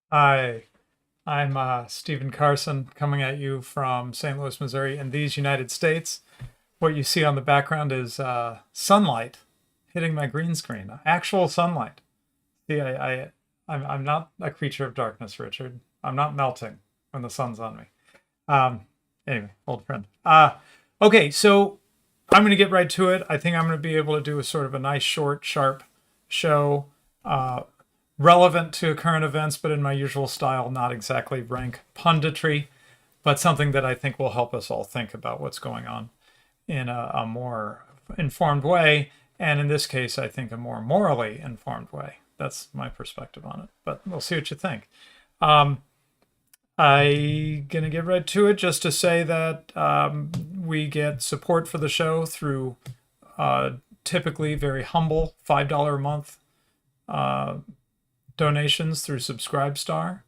Hi, I'm Stephen Carson coming at you from St. Louis, Missouri, in these United States. What you see on the background is sunlight hitting my green screen, actual sunlight. See, I'm not a creature of darkness, Richard. I'm not melting when the sun's on me. Um, anyway, old friend. Okay, so I'm going to get right to it. I think I'm going to be able to do a sort of a nice, short, sharp show. Uh, Relevant to current events, but in my usual style, not exactly rank punditry, but something that I think will help us all think about what's going on in a more informed way. And in this case, I think a more morally informed way. That's my perspective on it, but we'll see what you think. I gonna get right to it just to say that we get support for the show through typically very humble $5 a month donations through Subscribestar.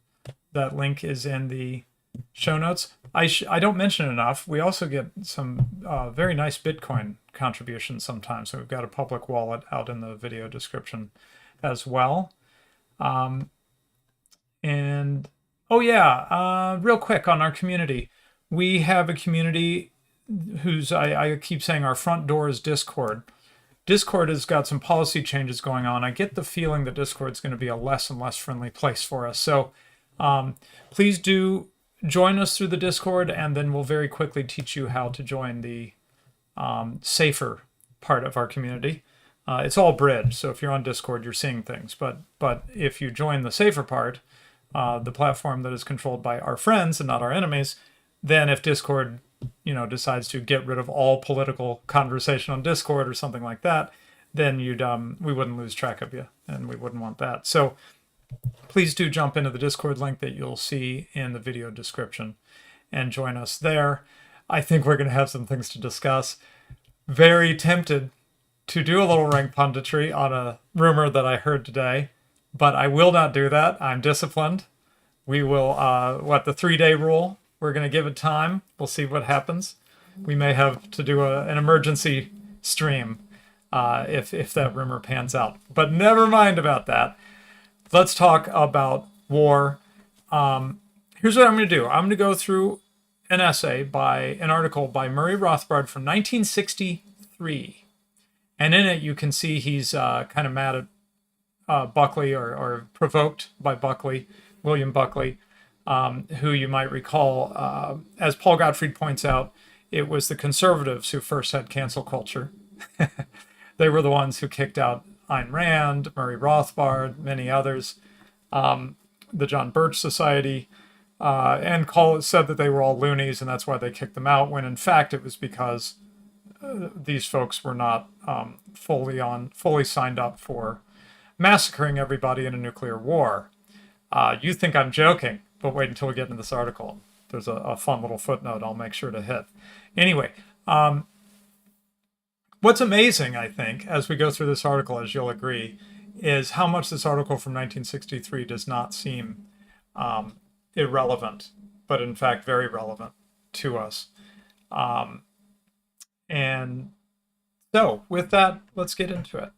That link is in the show notes. I don't mention it enough. We also get some very nice Bitcoin contributions sometimes. So we've got a public wallet out in the video description as well. And oh yeah, real quick on our community. We have a community whose I keep saying our front door is Discord. Discord has got some policy changes going on. I get the feeling that Discord is going to be a less and less friendly place for us. So please do join us through the Discord, and then we'll very quickly teach you how to join the safer part of our community. It's all bridge, so if you're on Discord, you're seeing things. But if you join the safer part, the platform that is controlled by our friends and not our enemies, then if Discord decides to get rid of all political conversation on Discord or something like that, then we wouldn't lose track of you, and we wouldn't want that. So please do jump into the Discord link that you'll see in the video description and join us there. I think we're going to have some things to discuss. Very tempted to do a little rank punditry on a rumor that I heard today, but I will not do that. I'm disciplined. We will, the 3-day rule? We're going to give it time. We'll see what happens. We may have to do an emergency stream if that rumor pans out. But never mind about that. Let's talk about war. Here's what I'm going to do. I'm going to go through an article by Murray Rothbard from 1963. And in it, you can see he's kind of mad at Buckley or provoked by Buckley, William Buckley. Who you might recall, as Paul Gottfried points out, it was the conservatives who first had cancel culture. They were the ones who kicked out Ayn Rand, Murray Rothbard, many others, the John Birch Society, and said that they were all loonies, and that's why they kicked them out, when in fact it was because these folks were not fully signed up for massacring everybody in a nuclear war. You think I'm joking, but wait until we get into this article. There's a fun little footnote I'll make sure to hit. Anyway, what's amazing, I think, as we go through this article, as you'll agree, is how much this article from 1963 does not seem irrelevant, but in fact very relevant to us. And so, with that, let's get into it.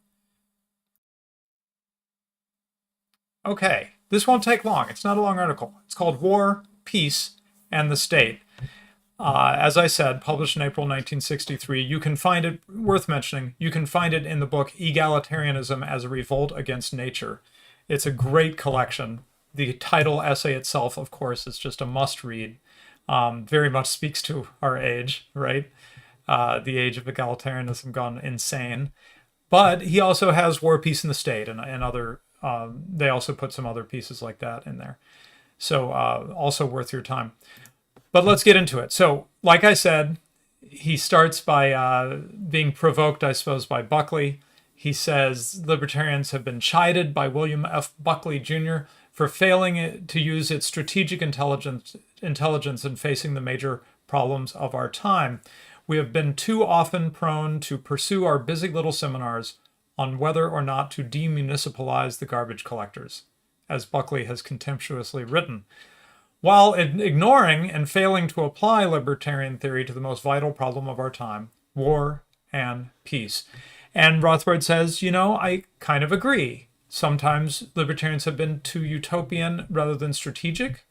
Okay. This won't take long. It's not a long article. It's called War, Peace, and the State. As I said, published in April 1963. You can find it, worth mentioning, you can find it in the book Egalitarianism as a Revolt Against Nature. It's a great collection. The title essay itself, of course, is just a must-read. Very much speaks to our age, right? The age of egalitarianism gone insane. But he also has War, Peace, and the State and other... they also put some other pieces like that in there. So also worth your time. But let's get into it. So like I said, he starts by being provoked, I suppose, by Buckley. He says libertarians have been chided by William F. Buckley Jr. for failing to use its strategic intelligence in facing the major problems of our time. We have been too often prone to pursue our busy little seminars on whether or not to demunicipalize the garbage collectors, as Buckley has contemptuously written, while ignoring and failing to apply libertarian theory to the most vital problem of our time, war and peace. And Rothbard says, I kind of agree. Sometimes libertarians have been too utopian rather than strategic,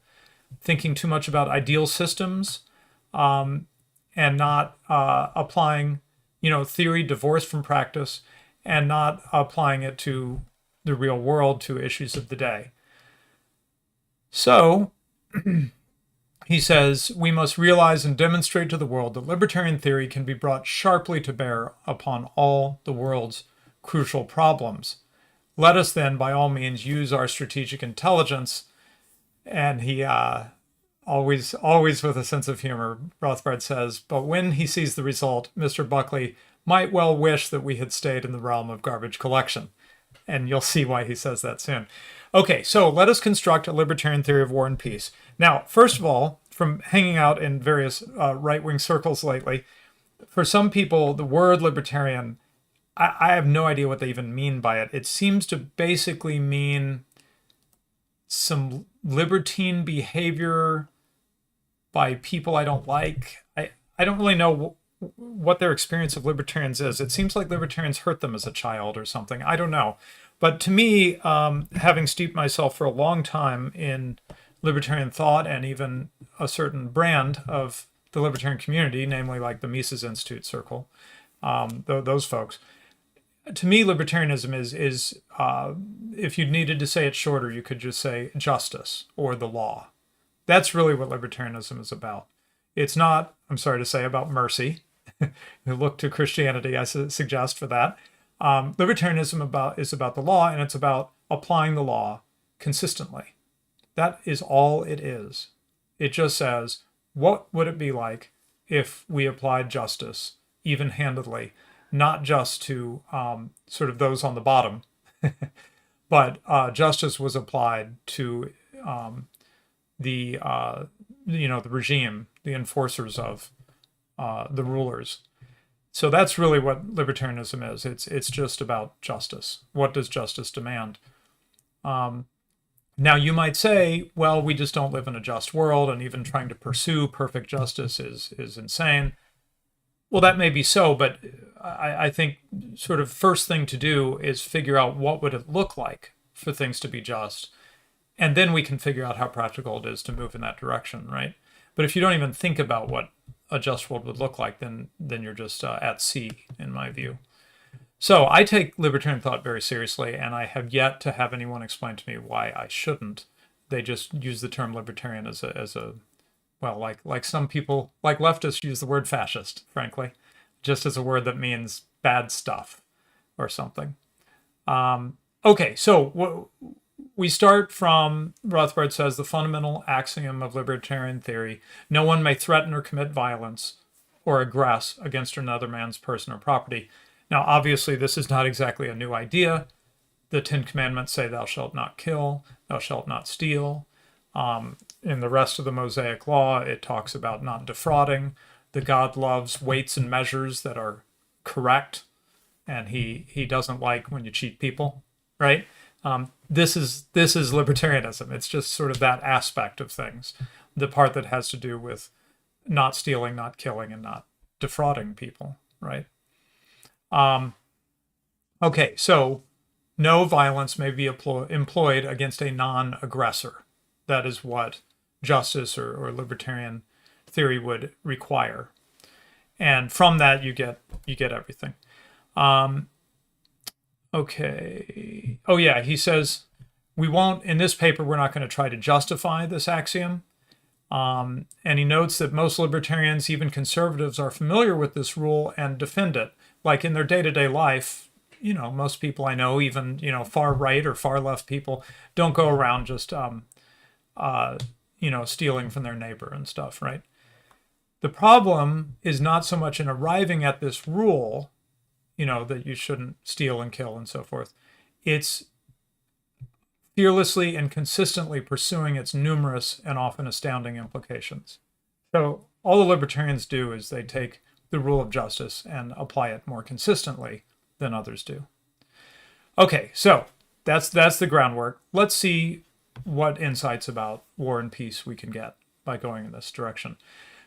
thinking too much about ideal systems, and not applying, theory divorced from practice, and not applying it to the real world, to issues of the day. So he says, we must realize and demonstrate to the world that libertarian theory can be brought sharply to bear upon all the world's crucial problems. Let us then, by all means, use our strategic intelligence. And he always with a sense of humor, Rothbard says, but when he sees the result, Mr. Buckley might well wish that we had stayed in the realm of garbage collection. And you'll see why he says that soon. Okay, so let us construct a libertarian theory of war and peace. Now, first of all, from hanging out in various right-wing circles lately, for some people, the word libertarian, I have no idea what they even mean by it. It seems to basically mean some libertine behavior by people I don't like. I don't really know what their experience of libertarians is. It seems like libertarians hurt them as a child or something. I don't know. But to me, having steeped myself for a long time in libertarian thought and even a certain brand of the libertarian community, namely like the Mises Institute circle, those folks, to me, libertarianism is if you needed to say it shorter, you could just say justice or the law. That's really what libertarianism is about. It's not, I'm sorry to say, about mercy. You look to Christianity, I suggest, for that. Libertarianism is about the law, and it's about applying the law consistently. That is all it is. It just says, what would it be like if we applied justice even-handedly, not just to sort of those on the bottom, but justice was applied to the regime, the enforcers of the rulers. So that's really what libertarianism is. It's just about justice. What does justice demand? Now you might say, well, we just don't live in a just world, and even trying to pursue perfect justice is insane. Well, that may be so, but I think sort of first thing to do is figure out what would it look like for things to be just, and then we can figure out how practical it is to move in that direction, right? But if you don't even think about what a just world would look like, then you're just at sea, in my view. So I take libertarian thought very seriously, and I have yet to have anyone explain to me why I shouldn't. They just use the term libertarian as a well, like some people, like leftists, use the word fascist, frankly, just as a word that means bad stuff or something. Okay, so we start from, Rothbard says, the fundamental axiom of libertarian theory: no one may threaten or commit violence or aggress against another man's person or property. Now, obviously, this is not exactly a new idea. The Ten Commandments say, thou shalt not kill, thou shalt not steal. In the rest of the Mosaic Law, it talks about not defrauding. The God loves weights and measures that are correct, and he doesn't like when you cheat people, right? This is libertarianism. It's just sort of that aspect of things, the part that has to do with not stealing, not killing, and not defrauding people, right? Okay, so no violence may be employed against a non-aggressor. That is what justice or libertarian theory would require. And from that, you get everything. Okay. Oh, yeah, he says, we won't, in this paper, we're not going to try to justify this axiom. And he notes that most libertarians, even conservatives, are familiar with this rule and defend it. Like in their day-to-day life, most people I know, even, far right or far left people, don't go around just, stealing from their neighbor and stuff, right? The problem is not so much in arriving at this rule, that you shouldn't steal and kill and so forth. It's fearlessly and consistently pursuing its numerous and often astounding implications. So all the libertarians do is they take the rule of justice and apply it more consistently than others do. Okay, so that's the groundwork. Let's see what insights about war and peace we can get by going in this direction.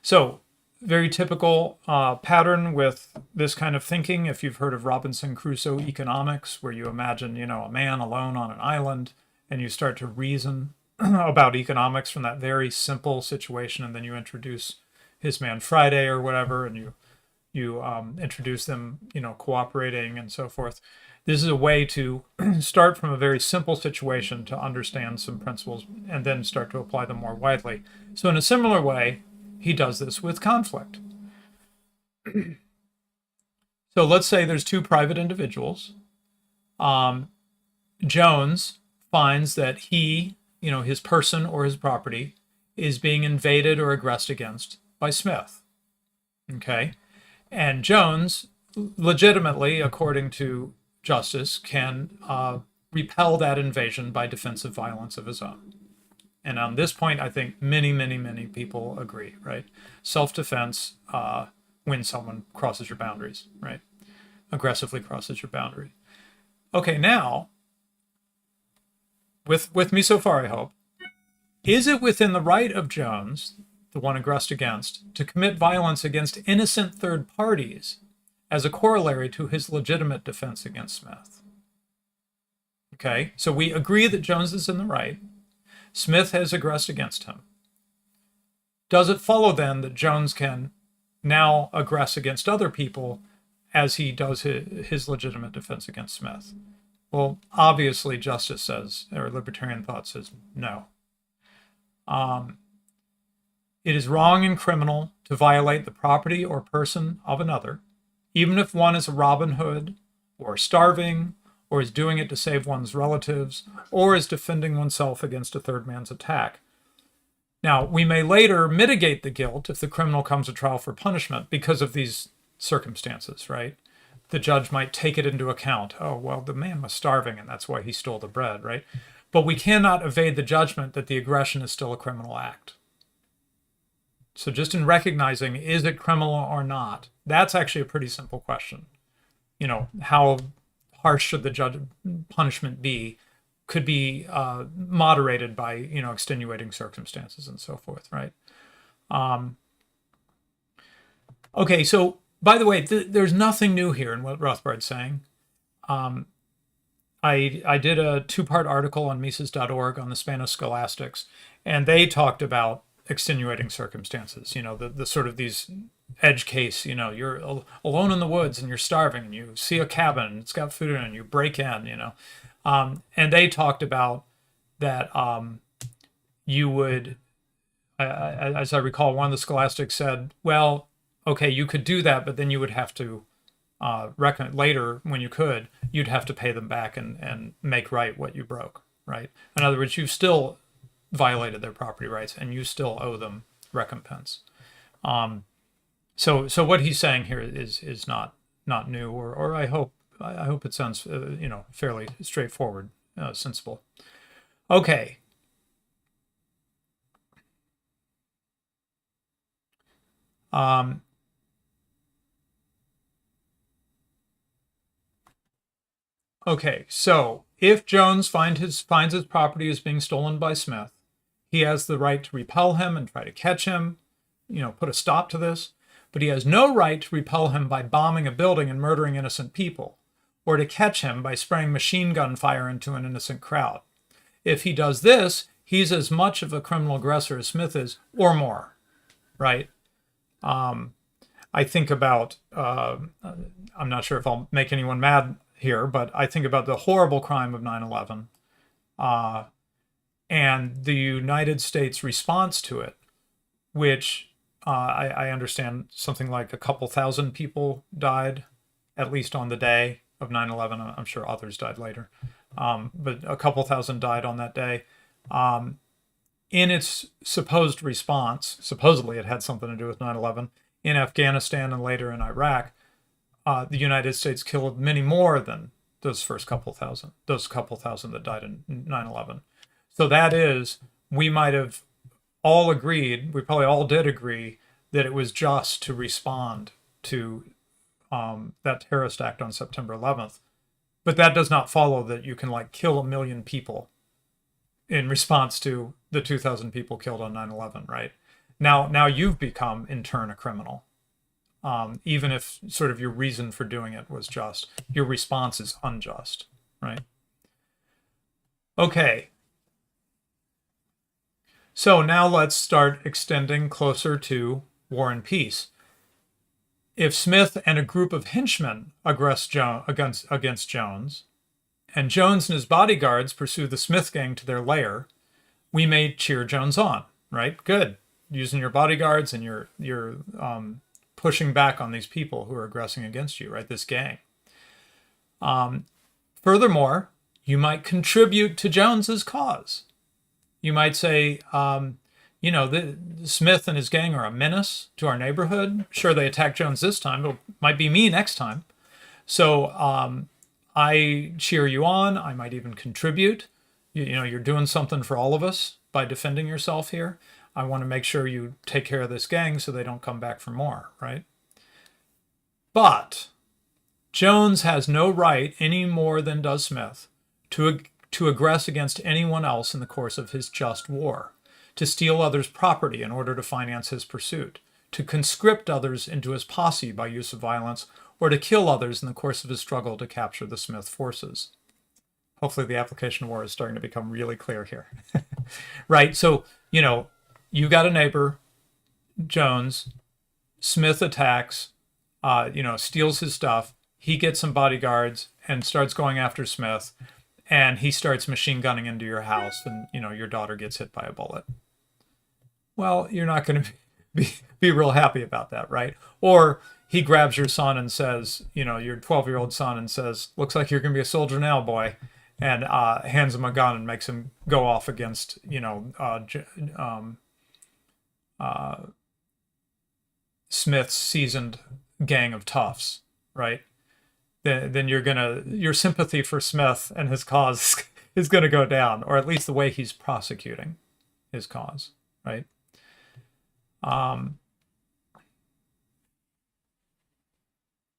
So very typical pattern with this kind of thinking. If you've heard of Robinson Crusoe economics, where you imagine, a man alone on an island, and you start to reason about economics from that very simple situation, and then you introduce his man Friday or whatever, and you introduce them, cooperating and so forth. This is a way to start from a very simple situation to understand some principles and then start to apply them more widely. So in a similar way, he does this with conflict. So let's say there's two private individuals. Jones finds that he, his person or his property, is being invaded or aggressed against by Smith. Okay? And Jones, legitimately, according to justice, can repel that invasion by defensive violence of his own. And on this point, I think many, many, many people agree, right? Self-defense when someone crosses your boundaries, right? Aggressively crosses your boundary. Okay, now, with me so far, I hope, is it within the right of Jones, the one aggressed against, to commit violence against innocent third parties as a corollary to his legitimate defense against Smith? Okay, so we agree that Jones is in the right. Smith has aggressed against him. Does it follow then that Jones can now aggress against other people as he does his legitimate defense against Smith? Well, obviously, justice says, or libertarian thought says, no. It is wrong and criminal to violate the property or person of another, even if one is a Robin Hood, or starving, or is doing it to save one's relatives, or is defending oneself against a third man's attack. Now, we may later mitigate the guilt if the criminal comes to trial for punishment because of these circumstances, right? The judge might take it into account. Oh, well, the man was starving and that's why he stole the bread, right? But we cannot evade the judgment that the aggression is still a criminal act. So just in recognizing, is it criminal or not? That's actually a pretty simple question. How harsh should the judge punishment be? Could be moderated by, extenuating circumstances and so forth, right? Okay, so by the way, there's nothing new here in what Rothbard's saying. I did a 2-part article on Mises.org on the Spanish scholastics, and they talked about extenuating circumstances, the sort of these edge case, you're alone in the woods and you're starving and you see a cabin, it's got food in it, and you break in, and they talked about that you would, as I recall, one of the scholastics said, well, okay, you could do that, but then you would have to reckon later when you'd have to pay them back and make right what you broke, right? In other words, you've still violated their property rights and you still owe them recompense. So what he's saying here is not new, or I hope it sounds fairly straightforward, sensible. Okay. Okay, so if Jones finds his property is being stolen by Smith, he has the right to repel him and try to catch him, put a stop to this, but he has no right to repel him by bombing a building and murdering innocent people, or to catch him by spraying machine gun fire into an innocent crowd. If he does this, he's as much of a criminal aggressor as Smith is, or more, right? I think about, I'm not sure if I'll make anyone mad here, but I think about the horrible crime of 9/11 and the United States response to it, which I understand something like a couple thousand people died, at least on the day of 9/11. I'm sure others died later, but a couple thousand died on that day. In its supposed response, supposedly it had something to do with 9/11, in Afghanistan and later in Iraq, the United States killed many more than those couple thousand that died in 9/11. So that is, we might have all agreed, we probably all did agree, that it was just to respond to that terrorist act on September 11th. But that does not follow that you can kill 1 million people in response to the 2,000 people killed on 9/11, right? Now you've become in turn a criminal. Even if sort of your reason for doing it was just, your response is unjust, right? Okay. So now let's start extending closer to War and Peace. If Smith and a group of henchmen aggress against Jones, and Jones and his bodyguards pursue the Smith gang to their lair, we may cheer Jones on, right? Good. Using your bodyguards and you're pushing back on these people who are aggressing against you, right? This gang. Furthermore, you might contribute to Jones's cause. You might say, the Smith and his gang are a menace to our neighborhood. Sure, they attacked Jones this time. It might be me next time. So I cheer you on. I might even contribute. You're doing something for all of us by defending yourself here. I want to make sure you take care of this gang so they don't come back for more, right? But Jones has no right, any more than does Smith, to aggress against anyone else in the course of his just war, to steal others' property in order to finance his pursuit, to conscript others into his posse by use of violence, or to kill others in the course of his struggle to capture the Smith forces. Hopefully the application of war is starting to become really clear here. Right? So, you got a neighbor, Jones, Smith attacks, steals his stuff. He gets some bodyguards and starts going after Smith, and he starts machine gunning into your house, and, your daughter gets hit by a bullet. Well, you're not going to be real happy about that, right? Or he grabs your son and says, your 12-year-old son, and says, looks like you're going to be a soldier now, boy, and hands him a gun and makes him go off against, Smith's seasoned gang of toughs, right? Then your sympathy for Smith and his cause is going to go down, or at least the way he's prosecuting his cause, right?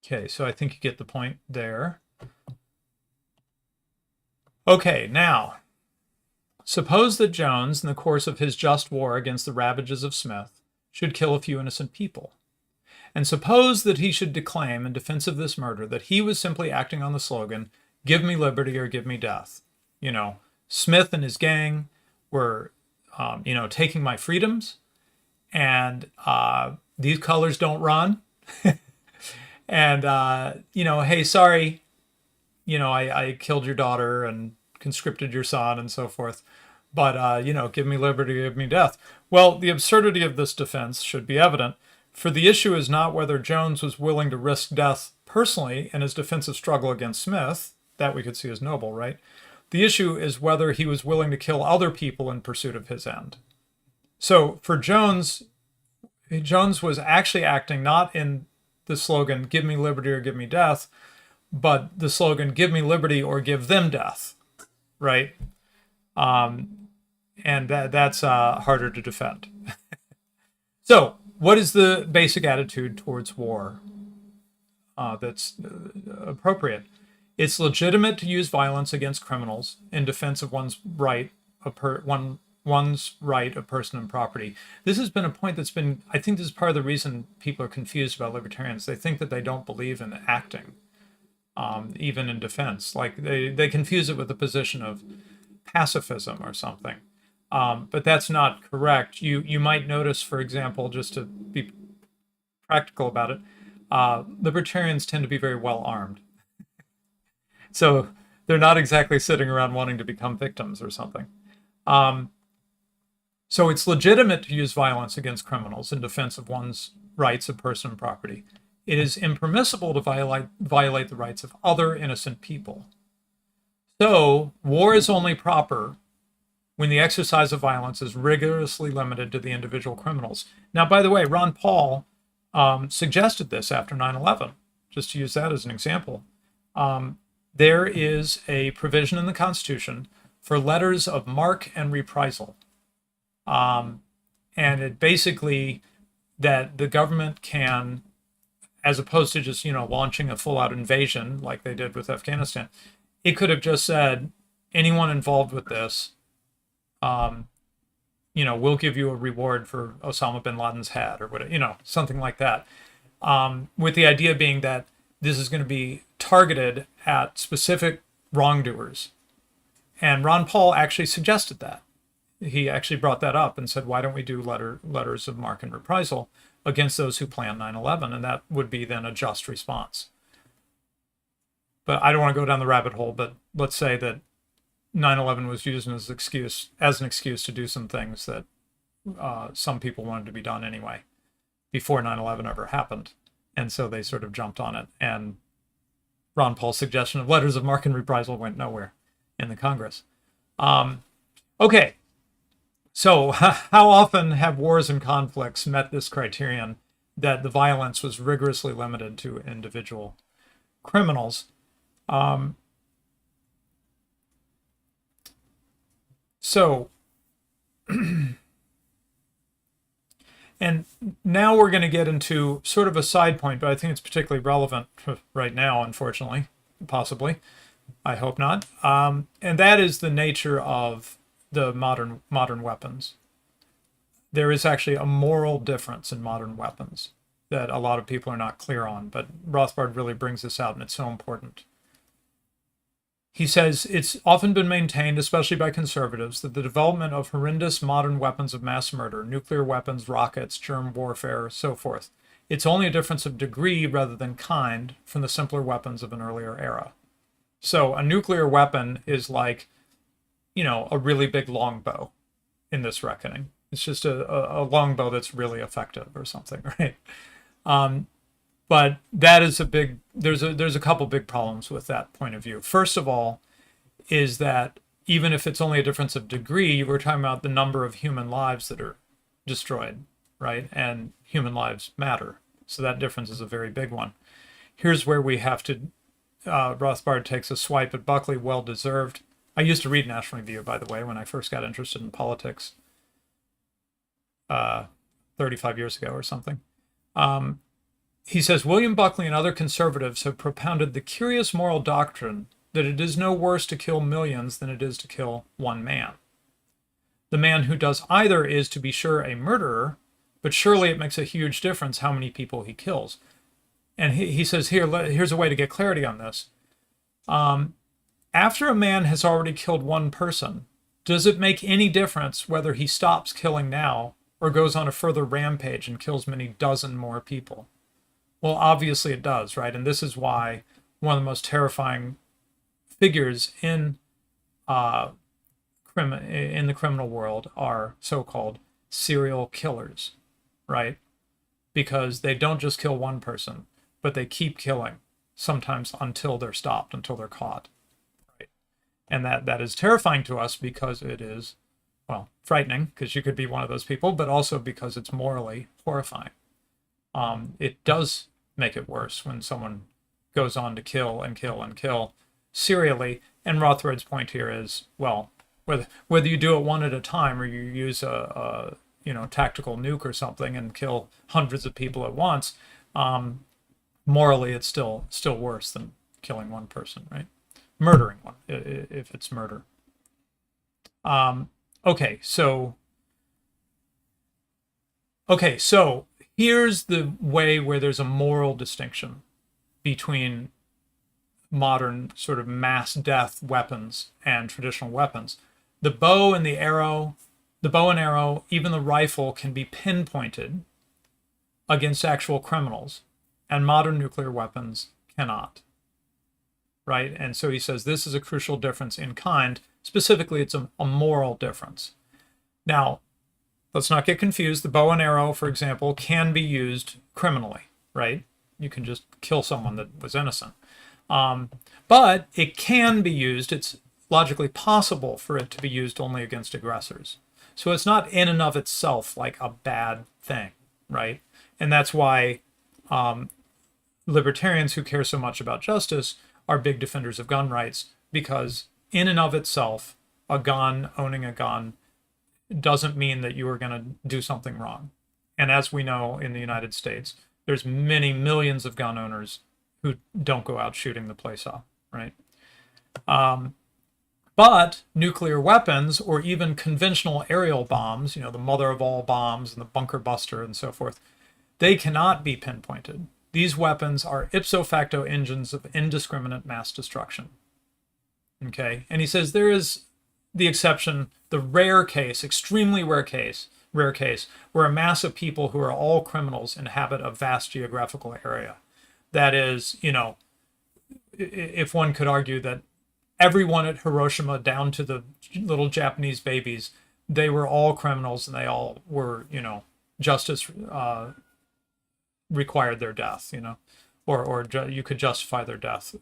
Okay, so I think you get the point there. Okay, now, suppose that Jones, in the course of his just war against the ravages of Smith, should kill a few innocent people. And suppose that he should declaim in defense of this murder that he was simply acting on the slogan, give me liberty or give me death. Smith and his gang were, taking my freedoms, and these colors don't run. And, hey, sorry, I killed your daughter and conscripted your son and so forth. But, give me liberty, give me death. Well, the absurdity of this defense should be evident, for the issue is not whether Jones was willing to risk death personally in his defensive struggle against Smith. That we could see as noble, right? The issue is whether he was willing to kill other people in pursuit of his end. So for Jones was actually acting not in the slogan, give me liberty or give me death, but the slogan, give me liberty or give them death, right? And that's harder to defend. So what is the basic attitude towards war that's appropriate? It's legitimate to use violence against criminals in defense of one's right of person and property. This has been a point that's been, I think this is part of the reason people are confused about libertarians. They think that they don't believe in acting, even in defense. Like they confuse it with the position of pacifism or something. But that's not correct. You might notice, for example, just to be practical about it, libertarians tend to be very well armed. So they're not exactly sitting around wanting to become victims or something. So it's legitimate to use violence against criminals in defense of one's rights of person and property. It is impermissible to violate the rights of other innocent people. So war is only proper when the exercise of violence is rigorously limited to the individual criminals. Now, by the way, Ron Paul suggested this after 9/11, just to use that as an example. There is a provision in the Constitution for letters of marque and reprisal. And it basically, that the government can, as opposed to just, launching a full-out invasion like they did with Afghanistan, it could have just said, anyone involved with this we'll give you a reward for Osama bin Laden's hat or whatever, something like that. With the idea being that this is going to be targeted at specific wrongdoers. And Ron Paul actually suggested that. He actually brought that up and said, why don't we do letters of marque and reprisal against those who plan 9/11? And that would be then a just response. But I don't want to go down the rabbit hole, but let's say that 9/11 was used as an excuse to do some things that some people wanted to be done anyway, before 9/11 ever happened. And so they sort of jumped on it. And Ron Paul's suggestion of letters of marque and reprisal went nowhere in the Congress. Okay. So how often have wars and conflicts met this criterion that the violence was rigorously limited to individual criminals? So, and now we're going to get into sort of a side point, but I think it's particularly relevant right now, unfortunately, possibly. I hope not. And that is the nature of the modern weapons. There is actually a moral difference in modern weapons that a lot of people are not clear on, but Rothbard really brings this out, and it's so important. He says, it's often been maintained, especially by conservatives, that the development of horrendous modern weapons of mass murder, nuclear weapons, rockets, germ warfare, so forth, it's only a difference of degree rather than kind from the simpler weapons of an earlier era. So a nuclear weapon is like, a really big longbow in this reckoning. It's just a longbow that's really effective or something, right? But that is there's a couple big problems with that point of view. First of all, is that even if it's only a difference of degree, we're talking about the number of human lives that are destroyed, right? And human lives matter. So that difference is a very big one. Here's where we have to, Rothbard takes a swipe at Buckley, well-deserved. I used to read National Review, by the way, when I first got interested in politics 35 years ago or something. He says, William Buckley and other conservatives have propounded the curious moral doctrine that it is no worse to kill millions than it is to kill one man. The man who does either is, to be sure, a murderer, but surely it makes a huge difference how many people he kills. And he says, here's a way to get clarity on this. After a man has already killed one person, does it make any difference whether he stops killing now or goes on a further rampage and kills many dozen more people? Well, obviously it does, right? And this is why one of the most terrifying figures in the criminal world are so-called serial killers, right? Because they don't just kill one person, but they keep killing, sometimes until they're stopped, until they're caught, right? And that is terrifying to us because it is, well, frightening, because you could be one of those people, but also because it's morally horrifying. It does make it worse when someone goes on to kill and kill and kill serially. And Rothbard's point here is, well, whether you do it one at a time or you use a tactical nuke or something and kill hundreds of people at once, morally it's still worse than killing one person, right? Murdering one, if it's murder. Okay, so here's the way where there's a moral distinction between modern sort of mass death weapons and traditional weapons. The bow and arrow, even the rifle can be pinpointed against actual criminals, and modern nuclear weapons cannot, right? And so he says this is a crucial difference in kind. Specifically, it's a moral difference. Now, let's not get confused. The bow and arrow, for example, can be used criminally, right? You can just kill someone that was innocent. But it can be used. It's logically possible for it to be used only against aggressors. So it's not in and of itself like a bad thing, right? And that's why libertarians who care so much about justice are big defenders of gun rights, because in and of itself, owning a gun, doesn't mean that you are going to do something wrong. And as we know in the United States, there's many millions of gun owners who don't go out shooting the place up, right? But nuclear weapons, or even conventional aerial bombs, the mother of all bombs and the bunker buster and so forth, they cannot be pinpointed. These weapons are ipso facto engines of indiscriminate mass destruction. Okay, and he says there is the exception, the rare case, extremely rare case, where a mass of people who are all criminals inhabit a vast geographical area. That is, if one could argue that everyone at Hiroshima, down to the little Japanese babies, they were all criminals and they all were, justice required their death, or you could justify their death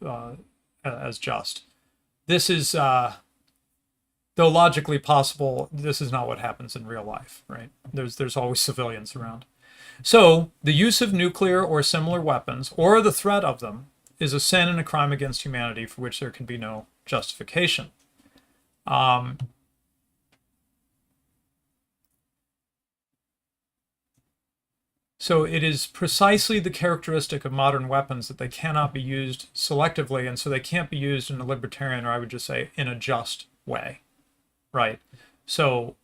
as just. This is, though logically possible, this is not what happens in real life, right? There's always civilians around. So the use of nuclear or similar weapons, or the threat of them, is a sin and a crime against humanity for which there can be no justification. So it is precisely the characteristic of modern weapons that they cannot be used selectively, and so they can't be used in a libertarian, or I would just say in a just way, right? So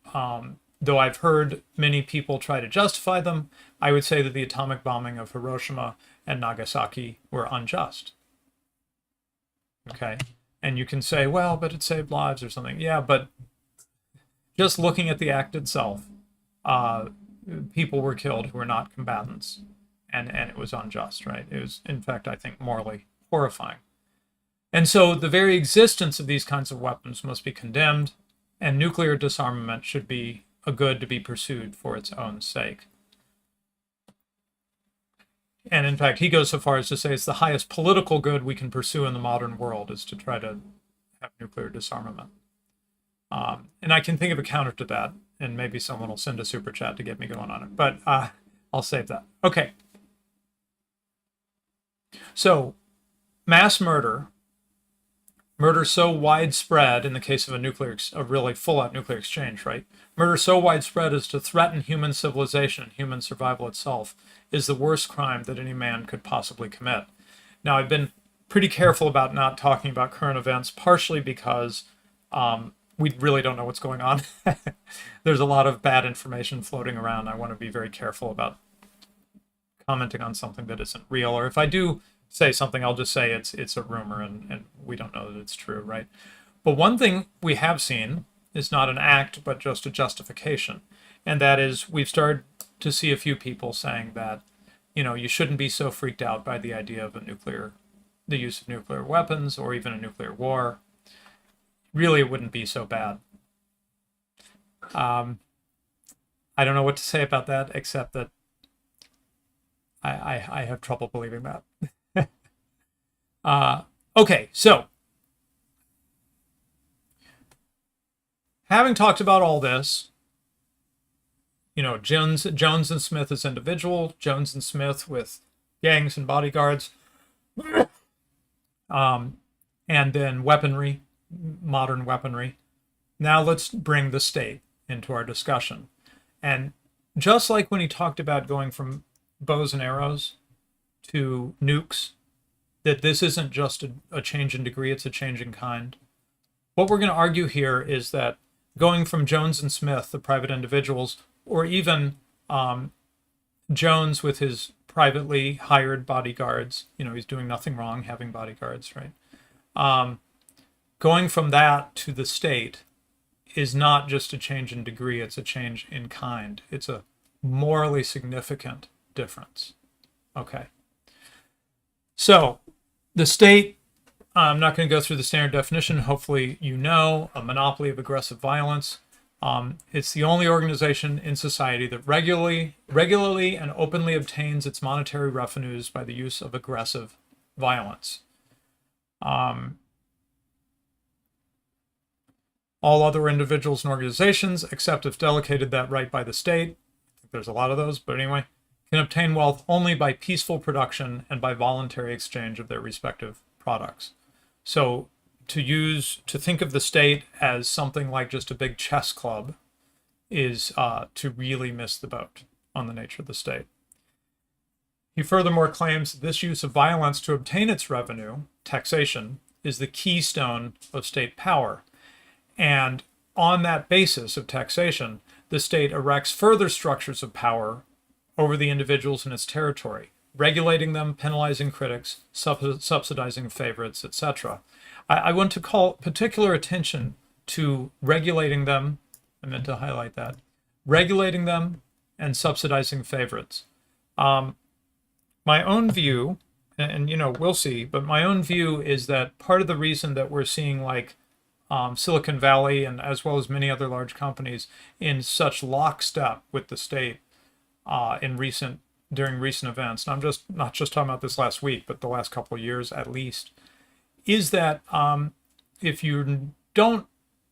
though I've heard many people try to justify them, I would say that the atomic bombing of Hiroshima and Nagasaki were unjust. Okay, and you can say, well, but it saved lives or something. Yeah, but just looking at the act itself, people were killed who were not combatants, and it was unjust, right? It was, in fact, I think, morally horrifying. And so the very existence of these kinds of weapons must be condemned, and nuclear disarmament should be a good to be pursued for its own sake. And in fact, he goes so far as to say it's the highest political good we can pursue in the modern world, is to try to have nuclear disarmament. And I can think of a counter to that, and maybe someone will send a super chat to get me going on it, but I'll save that. Okay. So, mass murder so widespread in the case of a really full-out nuclear exchange, right? Murder so widespread as to threaten human civilization and human survival itself is the worst crime that any man could possibly commit. Now, I've been pretty careful about not talking about current events, partially because we really don't know what's going on. There's a lot of bad information floating around. I want to be very careful about commenting on something that isn't real, or if I do say something, I'll just say it's a rumor and we don't know that it's true, right? But one thing we have seen is not an act, but just a justification. And that is, we've started to see a few people saying that, you shouldn't be so freaked out by the idea of the use of nuclear weapons or even a nuclear war. Really, it wouldn't be so bad. I don't know what to say about that, except that I have trouble believing that. Okay, so having talked about all this, Jones and Smith as individual, Jones and Smith with gangs and bodyguards, and then weaponry, modern weaponry. Now let's bring the state into our discussion. And just like when he talked about going from bows and arrows to nukes, that this isn't just a change in degree, it's a change in kind. What we're going to argue here is that going from Jones and Smith, the private individuals, or even Jones with his privately hired bodyguards, he's doing nothing wrong having bodyguards, right? Going from that to the state is not just a change in degree, it's a change in kind. It's a morally significant difference. Okay. So, the state, I'm not going to go through the standard definition. Hopefully you know, a monopoly of aggressive violence. It's the only organization in society that regularly and openly obtains its monetary revenues by the use of aggressive violence. All other individuals and organizations, except if delegated that right by the state, I think there's a lot of those, but anyway, can obtain wealth only by peaceful production and by voluntary exchange of their respective products. So to think of the state as something like just a big chess club is to really miss the boat on the nature of the state. He furthermore claims that this use of violence to obtain its revenue, taxation, is the keystone of state power. And on that basis of taxation, the state erects further structures of power over the individuals in its territory, regulating them, penalizing critics, subsidizing favorites, etc. I want to call particular attention to regulating them. I meant to highlight that. Regulating them and subsidizing favorites. My own view, and we'll see, but my own view is that part of the reason that we're seeing like Silicon Valley and as well as many other large companies in such lockstep with the state during recent events, and I'm just not just talking about this last week, but the last couple of years at least, is that if you don't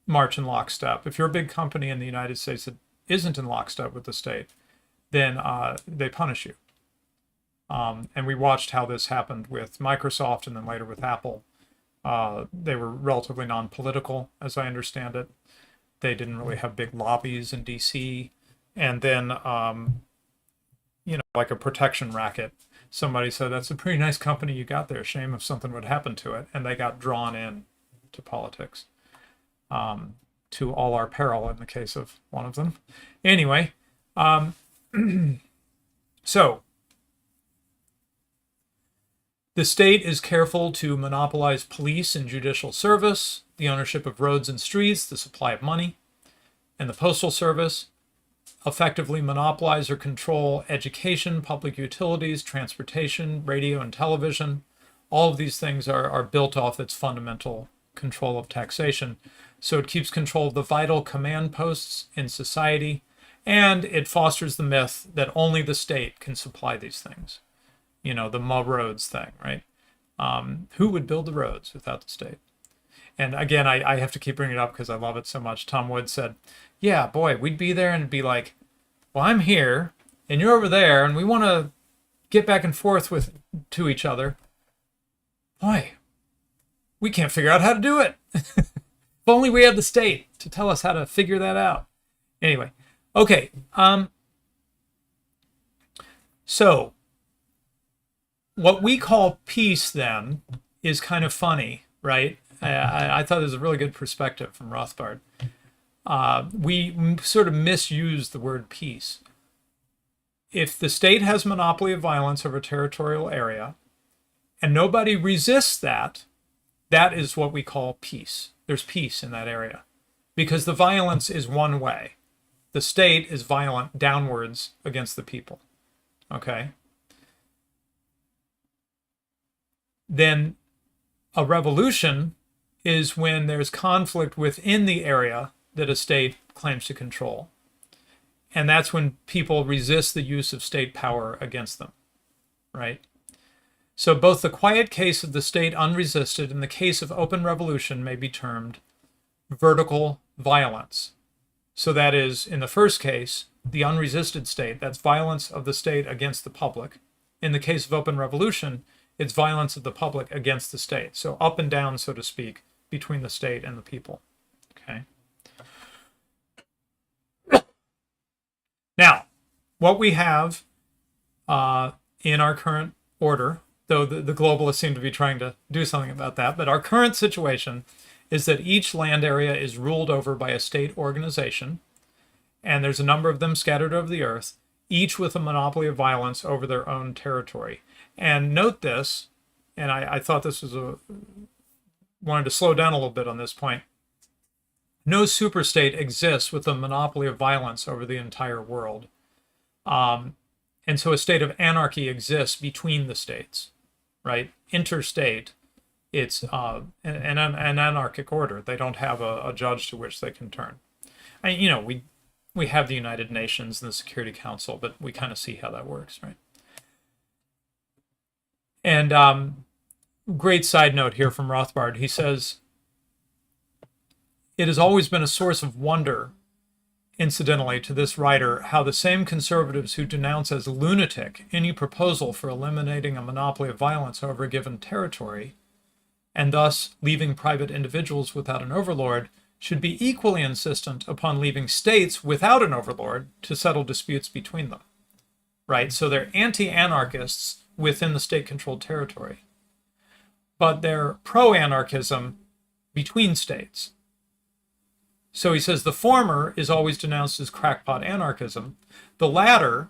march in lockstep, if you're a big company in the United States that isn't in lockstep with the state, then they punish you. And we watched how this happened with Microsoft and then later with Apple. They were relatively non-political, as I understand it. They didn't really have big lobbies in DC. And then, like a protection racket, somebody said, that's a pretty nice company you got there. Shame if something would happen to it. And they got drawn in to politics, to all our peril in the case of one of them. Anyway, so the state is careful to monopolize police and judicial service, the ownership of roads and streets, the supply of money, and the postal service, effectively monopolize or control education, public utilities, transportation, radio and television. All of these things are built off its fundamental control of taxation. So it keeps control of the vital command posts in society, and it fosters the myth that only the state can supply these things. The roads thing, right? Who would build the roads without the state? And again, I have to keep bringing it up because I love it so much. Tom Wood said, yeah, boy, we'd be there and it'd be like, well, I'm here and you're over there and we want to get back and forth to each other. Boy, we can't figure out how to do it. If only we had the state to tell us how to figure that out. Anyway, okay. So what we call peace then is kind of funny, right? I thought it was a really good perspective from Rothbard. We sort of misuse the word peace. If the state has monopoly of violence over a territorial area and nobody resists that, that is what we call peace. There's peace in that area because the violence is one way. The state is violent downwards against the people. Okay? Then a revolution is when there's conflict within the area that a state claims to control. And that's when people resist the use of state power against them, right? So both the quiet case of the state unresisted and the case of open revolution may be termed vertical violence. So that is, in the first case, the unresisted state, that's violence of the state against the public. In the case of open revolution, it's violence of the public against the state. So up and down, so to speak, between the state and the people. Okay. Now, what we have in our current order, though the globalists seem to be trying to do something about that, but our current situation is that each land area is ruled over by a state organization, and there's a number of them scattered over the earth, each with a monopoly of violence over their own territory. And note this, and I thought this was wanted to slow down a little bit on this point. No superstate exists with a monopoly of violence over the entire world. And so a state of anarchy exists between the states, right? Interstate, it's an anarchic order. They don't have a judge to which they can turn. We have the United Nations and the Security Council, but we kind of see how that works, right? And great side note here from Rothbard. He says, it has always been a source of wonder, incidentally, to this writer, how the same conservatives who denounce as lunatic any proposal for eliminating a monopoly of violence over a given territory, and thus leaving private individuals without an overlord, should be equally insistent upon leaving states without an overlord to settle disputes between them. Right? So they're anti-anarchists within the state-controlled territory. But they're pro-anarchism between states. So he says the former is always denounced as crackpot anarchism. The latter,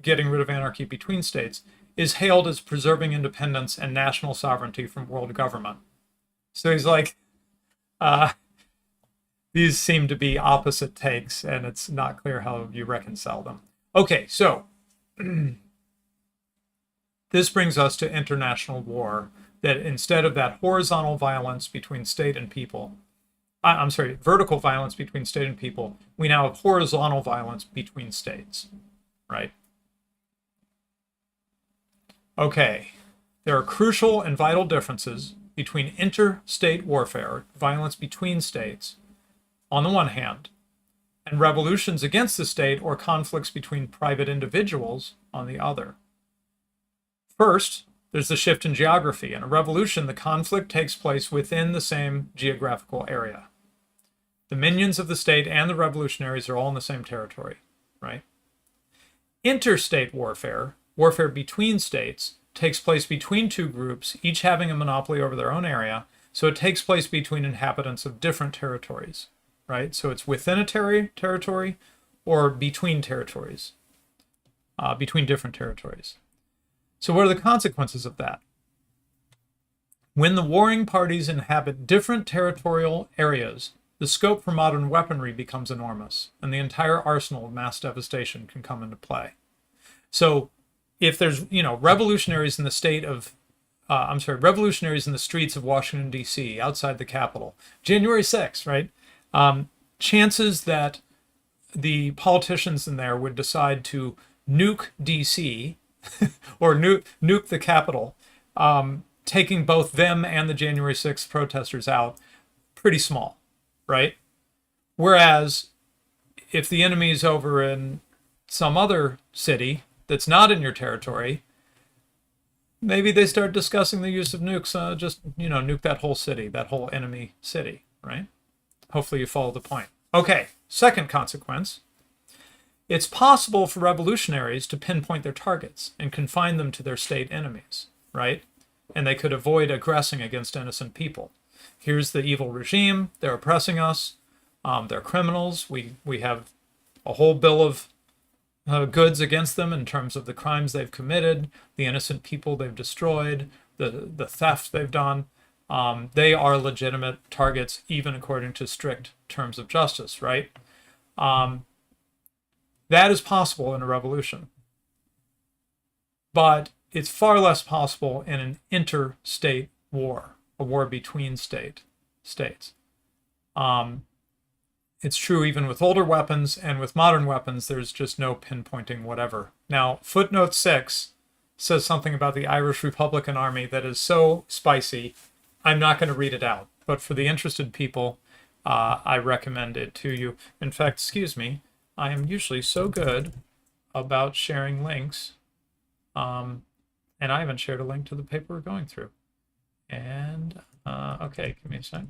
getting rid of anarchy between states, is hailed as preserving independence and national sovereignty from world government. So he's like, these seem to be opposite takes, and it's not clear how you reconcile them. Okay, so this brings us to international war, that instead of that horizontal violence between state and people, vertical violence between state and people, we now have horizontal violence between states, right? Okay, there are crucial and vital differences between interstate warfare, violence between states, on the one hand, and revolutions against the state or conflicts between private individuals on the other. First, there's the shift in geography. In a revolution, the conflict takes place within the same geographical area. The minions of the state and the revolutionaries are all in the same territory, right? Interstate warfare, warfare between states, takes place between two groups, each having a monopoly over their own area, so it takes place between inhabitants of different territories, right? So it's within a territory or between territories, between different territories. So what are the consequences of that? When the warring parties inhabit different territorial areas, the scope for modern weaponry becomes enormous, and the entire arsenal of mass devastation can come into play. So if there's, revolutionaries in the revolutionaries in the streets of Washington, D.C., outside the Capitol, January 6th, right? Chances that the politicians in there would decide to nuke D.C. or nuke the Capitol, taking both them and the January 6th protesters out, pretty small, right? Whereas if the enemy's over in some other city that's not in your territory, maybe they start discussing the use of nukes, nuke that whole city, that whole enemy city, right? Hopefully you follow the point. Okay, second consequence. It's possible for revolutionaries to pinpoint their targets and confine them to their state enemies, right? And they could avoid aggressing against innocent people. Here's the evil regime. They're oppressing us. They're criminals. We have a whole bill of goods against them in terms of the crimes they've committed, the innocent people they've destroyed, the theft they've done. They are legitimate targets, even according to strict terms of justice, right? That is possible in a revolution. But it's far less possible in an interstate war, a war between states. It's true even with older weapons, and with modern weapons, there's just no pinpointing whatever. Now, footnote 6 says something about the Irish Republican Army that is so spicy, I'm not going to read it out. But for the interested people, I recommend it to you. In fact, excuse me, I am usually so good about sharing links, and I haven't shared a link to the paper we're going through. And, okay, give me a sec.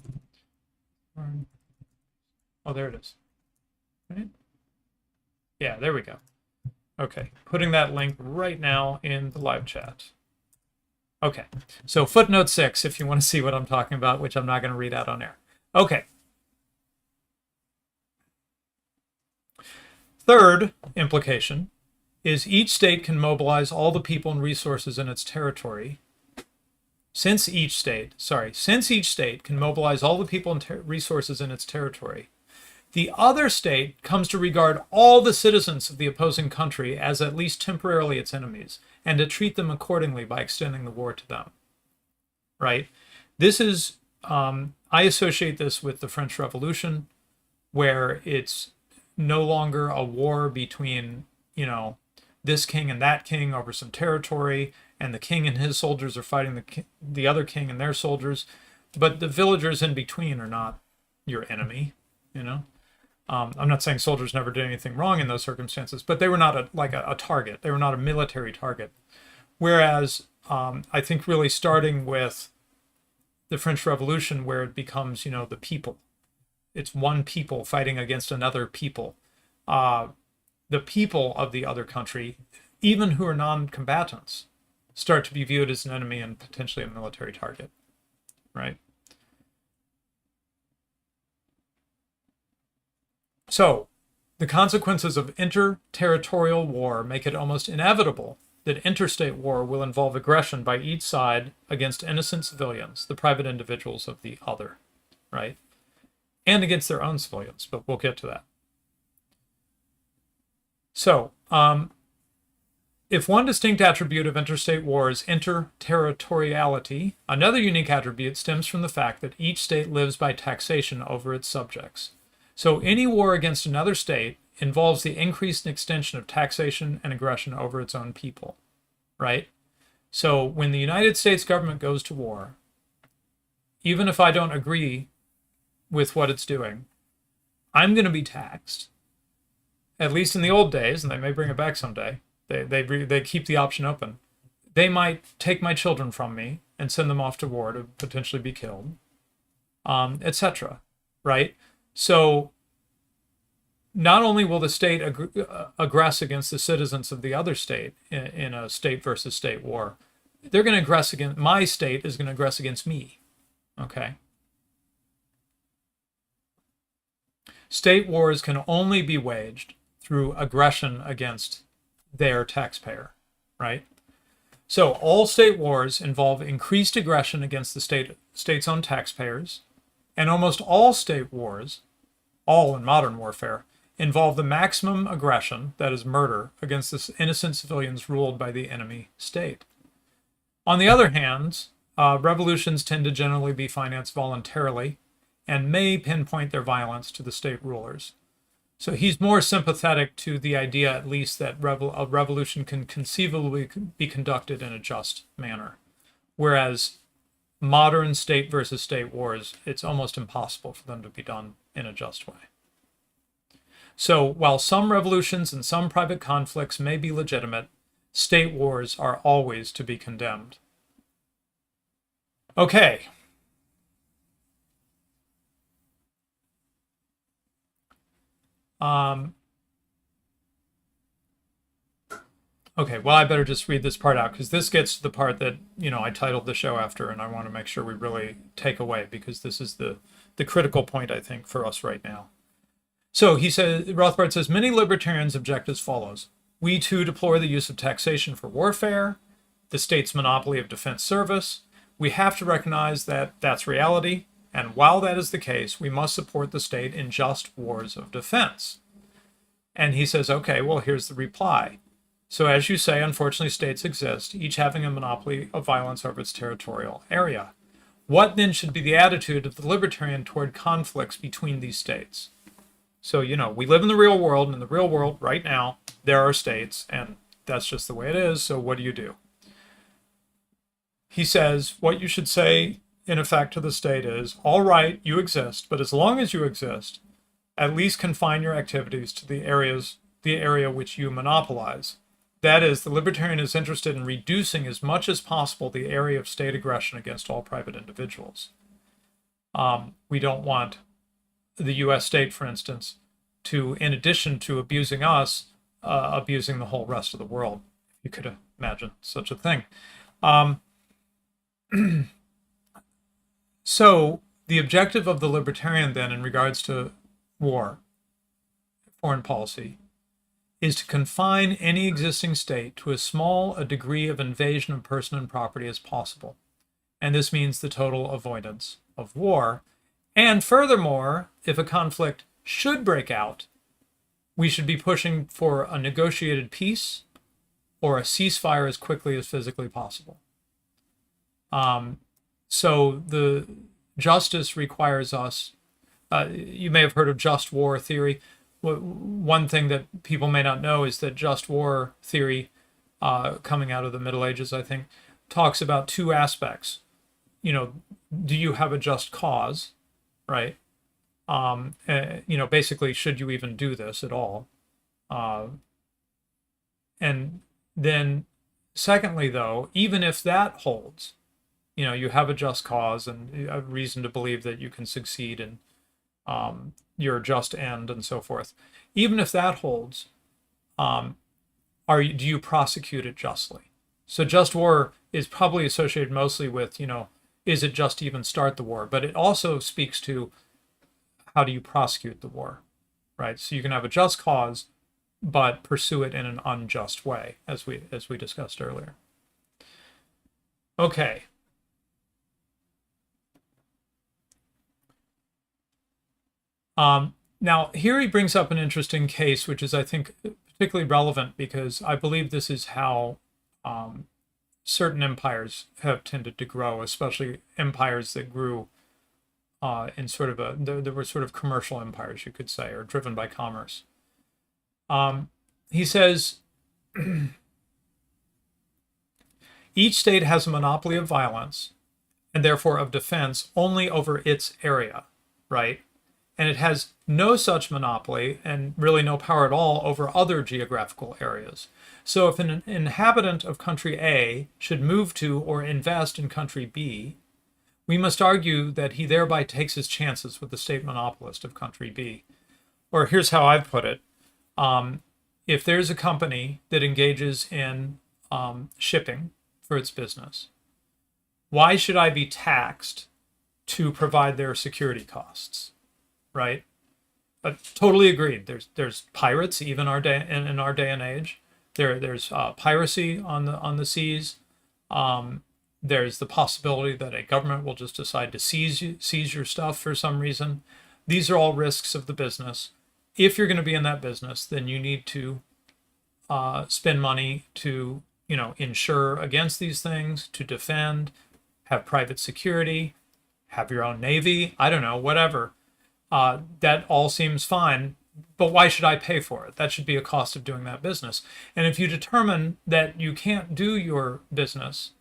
Oh, there it is. Right? Yeah, there we go. Okay, putting that link right now in the live chat. Okay, so footnote 6, if you want to see what I'm talking about, which I'm not going to read out on air. Okay. Third implication is each state can mobilize all the people and resources in its territory. Since each state can mobilize all the people and resources in its territory, the other state comes to regard all the citizens of the opposing country as at least temporarily its enemies, and to treat them accordingly by extending the war to them. Right? This is, I associate this with the French Revolution, where it's no longer a war between, this king and that king over some territory, and the king and his soldiers are fighting the other king and their soldiers, but the villagers in between are not your enemy, I'm not saying soldiers never did anything wrong in those circumstances, but they were not a target. They were not a military target. Whereas I think really starting with the French Revolution, where it becomes, the people. It's one people fighting against another people. The people of the other country, even who are non-combatants, start to be viewed as an enemy and potentially a military target, right? So, the consequences of inter-territorial war make it almost inevitable that interstate war will involve aggression by each side against innocent civilians, the private individuals of the other, right? And against their own civilians, but we'll get to that. So, if one distinct attribute of interstate war is inter-territoriality, another unique attribute stems from the fact that each state lives by taxation over its subjects. So any war against another state involves the increase and extension of taxation and aggression over its own people, right? So when the United States government goes to war, even if I don't agree with what it's doing, I'm going to be taxed. At least in the old days, and they may bring it back someday. They keep the option open. They might take my children from me and send them off to war to potentially be killed, etc. Right? So not only will the state aggress against the citizens of the other state in a state versus state war, they're going to aggress against, my state is going to aggress against me. Okay? State wars can only be waged through aggression against their taxpayer, right? So all state wars involve increased aggression against the state's own taxpayers, and almost all state wars, all in modern warfare, involve the maximum aggression, that is murder, against the innocent civilians ruled by the enemy state. On the other hand, revolutions tend to generally be financed voluntarily and may pinpoint their violence to the state rulers. So he's more sympathetic to the idea, at least, that a revolution can conceivably be conducted in a just manner. Whereas modern state versus state wars, it's almost impossible for them to be done in a just way. So while some revolutions and some private conflicts may be legitimate, state wars are always to be condemned. Okay. Okay, well, I better just read this part out, because this gets to the part that, I titled the show after, and I want to make sure we really take away, because this is the critical point, I think, for us right now. So he says, Rothbard says, many libertarians object as follows. We too deplore the use of taxation for warfare, the state's monopoly of defense service. We have to recognize that that's reality, and while that is the case, we must support the state in just wars of defense. And he says, okay, well, here's the reply. So as you say, unfortunately, states exist, each having a monopoly of violence over its territorial area. What then should be the attitude of the libertarian toward conflicts between these states? So, we live in the real world, and in the real world right now, there are states, and that's just the way it is, so what do? He says, what you should say, in effect, to the state is, all right, you exist, but as long as you exist, at least confine your activities to the area which you monopolize. That is, the libertarian is interested in reducing as much as possible the area of state aggression against all private individuals. We don't want the U.S. state, for instance, to, in addition to abusing us, abusing the whole rest of the world. You could imagine such a thing. So the objective of the libertarian then in regards to war, foreign policy, is to confine any existing state to as small a degree of invasion of person and property as possible. And this means the total avoidance of war. And furthermore, if a conflict should break out, we should be pushing for a negotiated peace or a ceasefire as quickly as physically possible. So the justice requires us, you may have heard of just war theory. One thing that people may not know is that just war theory, coming out of the Middle Ages, I think, talks about two aspects. Do you have a just cause, right? Basically, should you even do this at all? And then secondly, though, even if that holds, you have a just cause and a reason to believe that you can succeed in your just end and so forth. Even if that holds, do you prosecute it justly? So just war is probably associated mostly with, is it just to even start the war? But it also speaks to how do you prosecute the war? right? So you can have a just cause, but pursue it in an unjust way, as we discussed earlier. Okay. Now, here he brings up an interesting case, which is, I think, particularly relevant because I believe this is how certain empires have tended to grow, especially empires that grew in sort of there were sort of commercial empires, you could say, or driven by commerce. He says, each state has a monopoly of violence and therefore of defense only over its area, right? And it has no such monopoly and really no power at all over other geographical areas. So if an inhabitant of country A should move to or invest in country B, we must argue that he thereby takes his chances with the state monopolist of country B. Or here's how I've put it. If there's a company that engages in shipping for its business, why should I be taxed to provide their security costs? Right? Totally agreed. There's pirates even in our day and age. There's piracy on the seas. There's the possibility that a government will just decide to seize your stuff for some reason. These are all risks of the business. If you're going to be in that business, then you need to spend money to insure against these things, to defend, have private security, have your own navy. I don't know, whatever. That all seems fine, but why should I pay for it? That should be a cost of doing that business. And if you determine that you can't do your business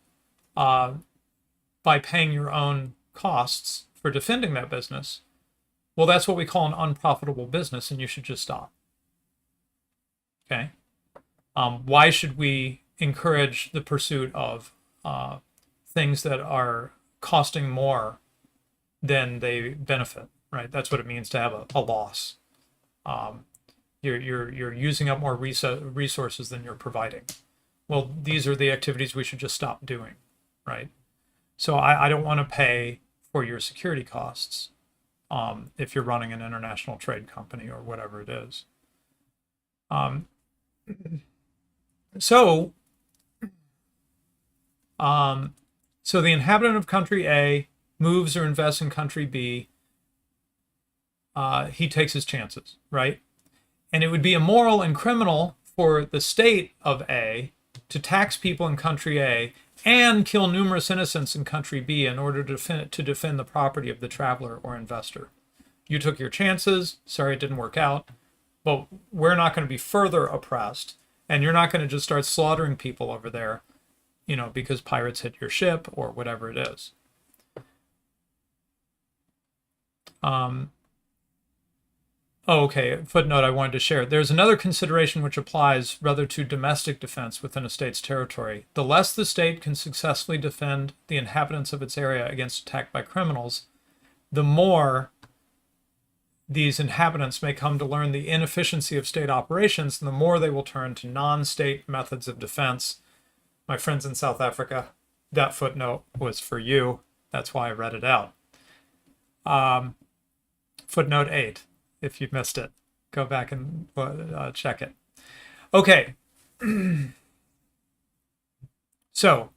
by paying your own costs for defending that business, well, that's what we call an unprofitable business, and you should just stop. Okay? Why should we encourage the pursuit of things that are costing more than they benefit? Right, that's what it means to have a loss. You're using up more resources than you're providing. Well, these are the activities we should just stop doing, right? So I don't want to pay for your security costs if you're running an international trade company or whatever it is. So the inhabitant of country A moves or invests in country B. He takes his chances, right? And it would be immoral and criminal for the state of A to tax people in country A and kill numerous innocents in country B in order to defend the property of the traveler or investor. You took your chances. Sorry, it didn't work out. But we're not going to be further oppressed. And you're not going to just start slaughtering people over there, because pirates hit your ship or whatever it is. Okay, footnote I wanted to share. There's another consideration which applies rather to domestic defense within a state's territory. The less the state can successfully defend the inhabitants of its area against attack by criminals, the more these inhabitants may come to learn the inefficiency of state operations, and the more they will turn to non-state methods of defense. My friends in South Africa, that footnote was for you. That's why I read it out. Footnote 8. If you've missed it, go back and check it. Okay. So,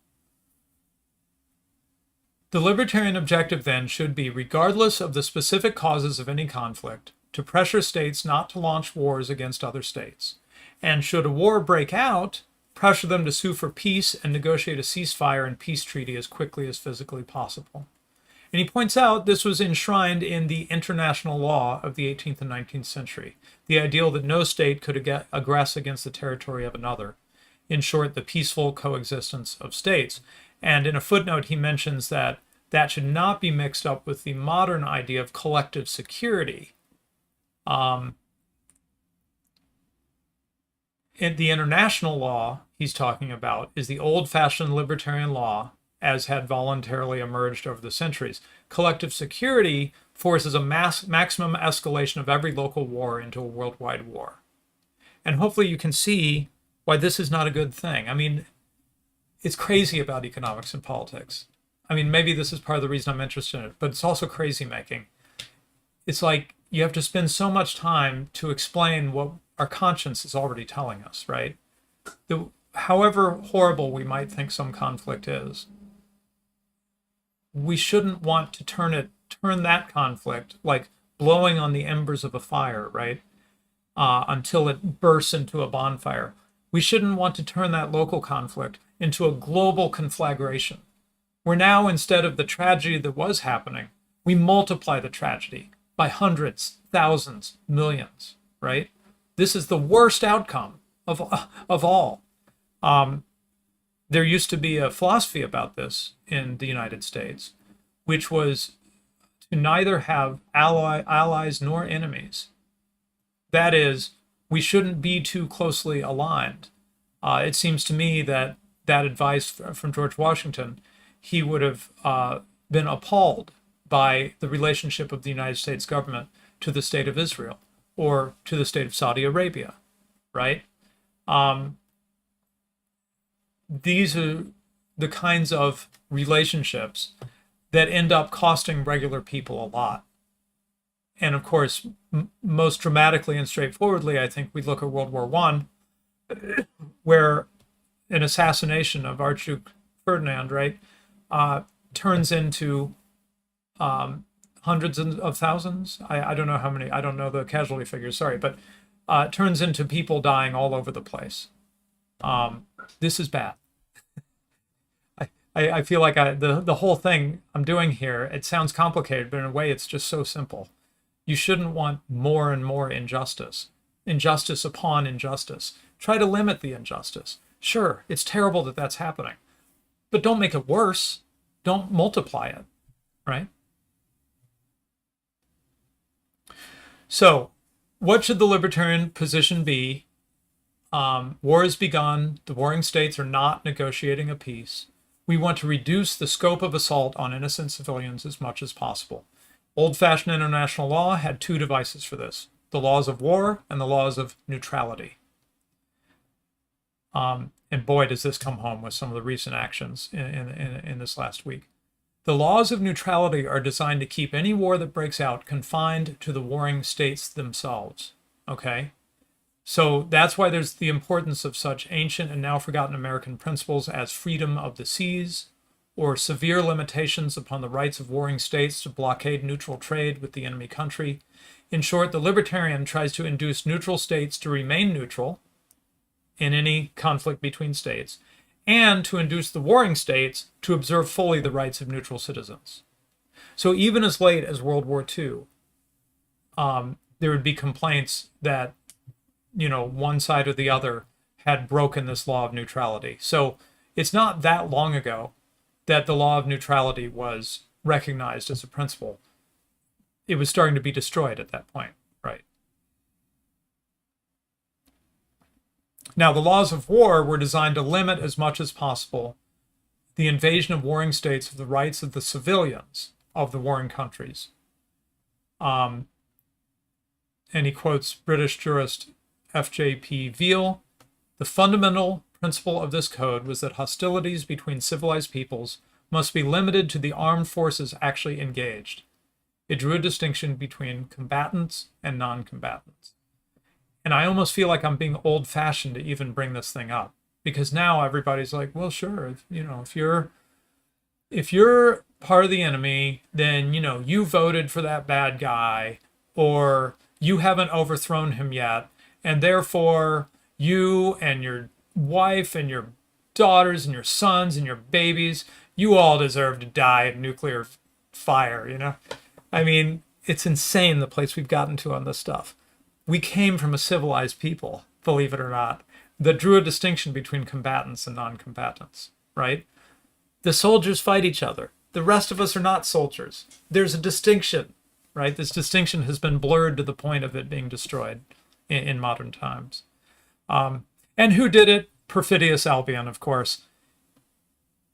the libertarian objective then should be, regardless of the specific causes of any conflict, to pressure states not to launch wars against other states. And should a war break out, pressure them to sue for peace and negotiate a ceasefire and peace treaty as quickly as physically possible. And he points out this was enshrined in the international law of the 18th and 19th century, the ideal that no state could aggress against the territory of another. In short, the peaceful coexistence of states. And in a footnote, he mentions that that should not be mixed up with the modern idea of collective security. In the international law he's talking about is the old-fashioned libertarian law, as had voluntarily emerged over the centuries. Collective security forces a maximum escalation of every local war into a worldwide war. And hopefully you can see why this is not a good thing. I mean, it's crazy about economics and politics. I mean, maybe this is part of the reason I'm interested in it, but it's also crazy making. It's like you have to spend so much time to explain what our conscience is already telling us, right? However horrible we might think some conflict is, we shouldn't want to turn that conflict like blowing on the embers of a fire, right? Until it bursts into a bonfire. We shouldn't want to turn that local conflict into a global conflagration, where now, instead of the tragedy that was happening, we multiply the tragedy by hundreds, thousands, millions, right? This is the worst outcome of all. There used to be a philosophy about this in the United States, which was to neither have allies nor enemies. That is, we shouldn't be too closely aligned. It seems to me that advice from George Washington, he would have been appalled by the relationship of the United States government to the state of Israel or to the state of Saudi Arabia, right? These are the kinds of relationships that end up costing regular people a lot. And of course, most dramatically and straightforwardly, I think we look at World War I, where an assassination of Archduke Ferdinand, right, turns into hundreds of thousands. I don't know how many. I don't know the casualty figures. Sorry, but turns into people dying all over the place. This is bad. I feel like the whole thing I'm doing here, it sounds complicated, but in a way it's just so simple. You shouldn't want more and more injustice upon injustice. Try to limit the injustice. Sure, it's terrible that that's happening, but don't make it worse. Don't multiply it, right? So, what should the libertarian position be? War has begun. The warring states are not negotiating a peace. We want to reduce the scope of assault on innocent civilians as much as possible. Old-fashioned international law had two devices for this: the laws of war and the laws of neutrality. And boy, does this come home with some of the recent actions in this last week. The laws of neutrality are designed to keep any war that breaks out confined to the warring states themselves, okay? So that's why there's the importance of such ancient and now forgotten American principles as freedom of the seas, or severe limitations upon the rights of warring states to blockade neutral trade with the enemy country. In short, the libertarian tries to induce neutral states to remain neutral in any conflict between states, and to induce the warring states to observe fully the rights of neutral citizens. So even as late as World War II, there would be complaints that, one side or the other had broken this law of neutrality. So it's not that long ago that the law of neutrality was recognized as a principle. It was starting to be destroyed at that point, right? Now, the laws of war were designed to limit as much as possible the invasion of warring states of the rights of the civilians of the warring countries. And he quotes British jurist F.J.P. Veal. The fundamental principle of this code was that hostilities between civilized peoples must be limited to the armed forces actually engaged. It drew a distinction between combatants and non-combatants. And I almost feel like I'm being old-fashioned to even bring this thing up, because now everybody's like, well, sure, if you're part of the enemy, then you voted for that bad guy, or you haven't overthrown him yet, and therefore you and your wife and your daughters and your sons and your babies, you all deserve to die of nuclear fire. I mean, it's insane the place we've gotten to on this stuff. We came from a civilized people, believe it or not, that drew a distinction between combatants and non-combatants, right? The soldiers fight each other. The rest of us are not soldiers. There's a distinction, right? This distinction has been blurred to the point of it being destroyed in modern times. And who did it? Perfidious Albion, of course.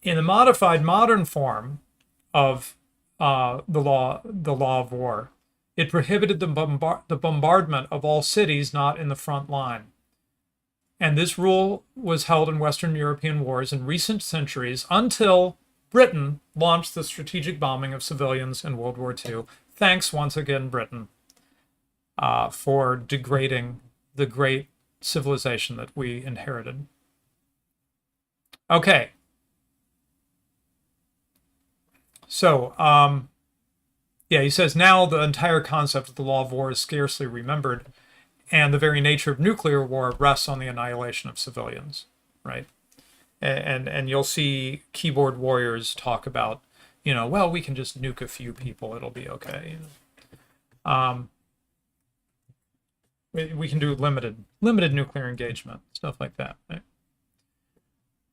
In the modified modern form of the law of war, it prohibited the bombardment of all cities not in the front line. And this rule was held in Western European wars in recent centuries until Britain launched the strategic bombing of civilians in World War II. Thanks once again, Britain. for degrading the great civilization that we inherited. Okay. So, yeah, he says now the entire concept of the law of war is scarcely remembered, and the very nature of nuclear war rests on the annihilation of civilians, right? And you'll see keyboard warriors talk about, well, we can just nuke a few people, it'll be okay. We can do limited nuclear engagement, stuff like that. Right?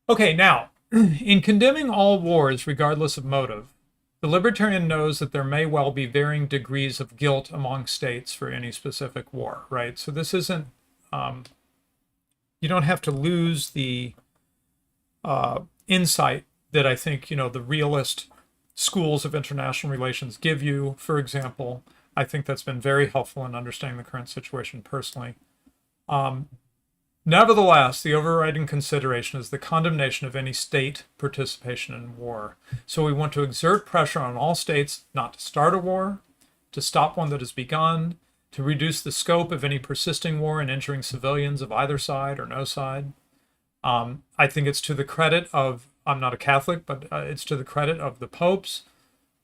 Okay, now, in condemning all wars regardless of motive, the libertarian knows that there may well be varying degrees of guilt among states for any specific war, right? So this isn't, you don't have to lose the insight that I think, the realist schools of international relations give you, for example. I think that's been very helpful in understanding the current situation personally. Nevertheless, the overriding consideration is the condemnation of any state participation in war. So we want to exert pressure on all states not to start a war, to stop one that has begun, to reduce the scope of any persisting war and injuring civilians of either side or no side. I think it's to the credit of, I'm not a Catholic, but it's to the credit of the popes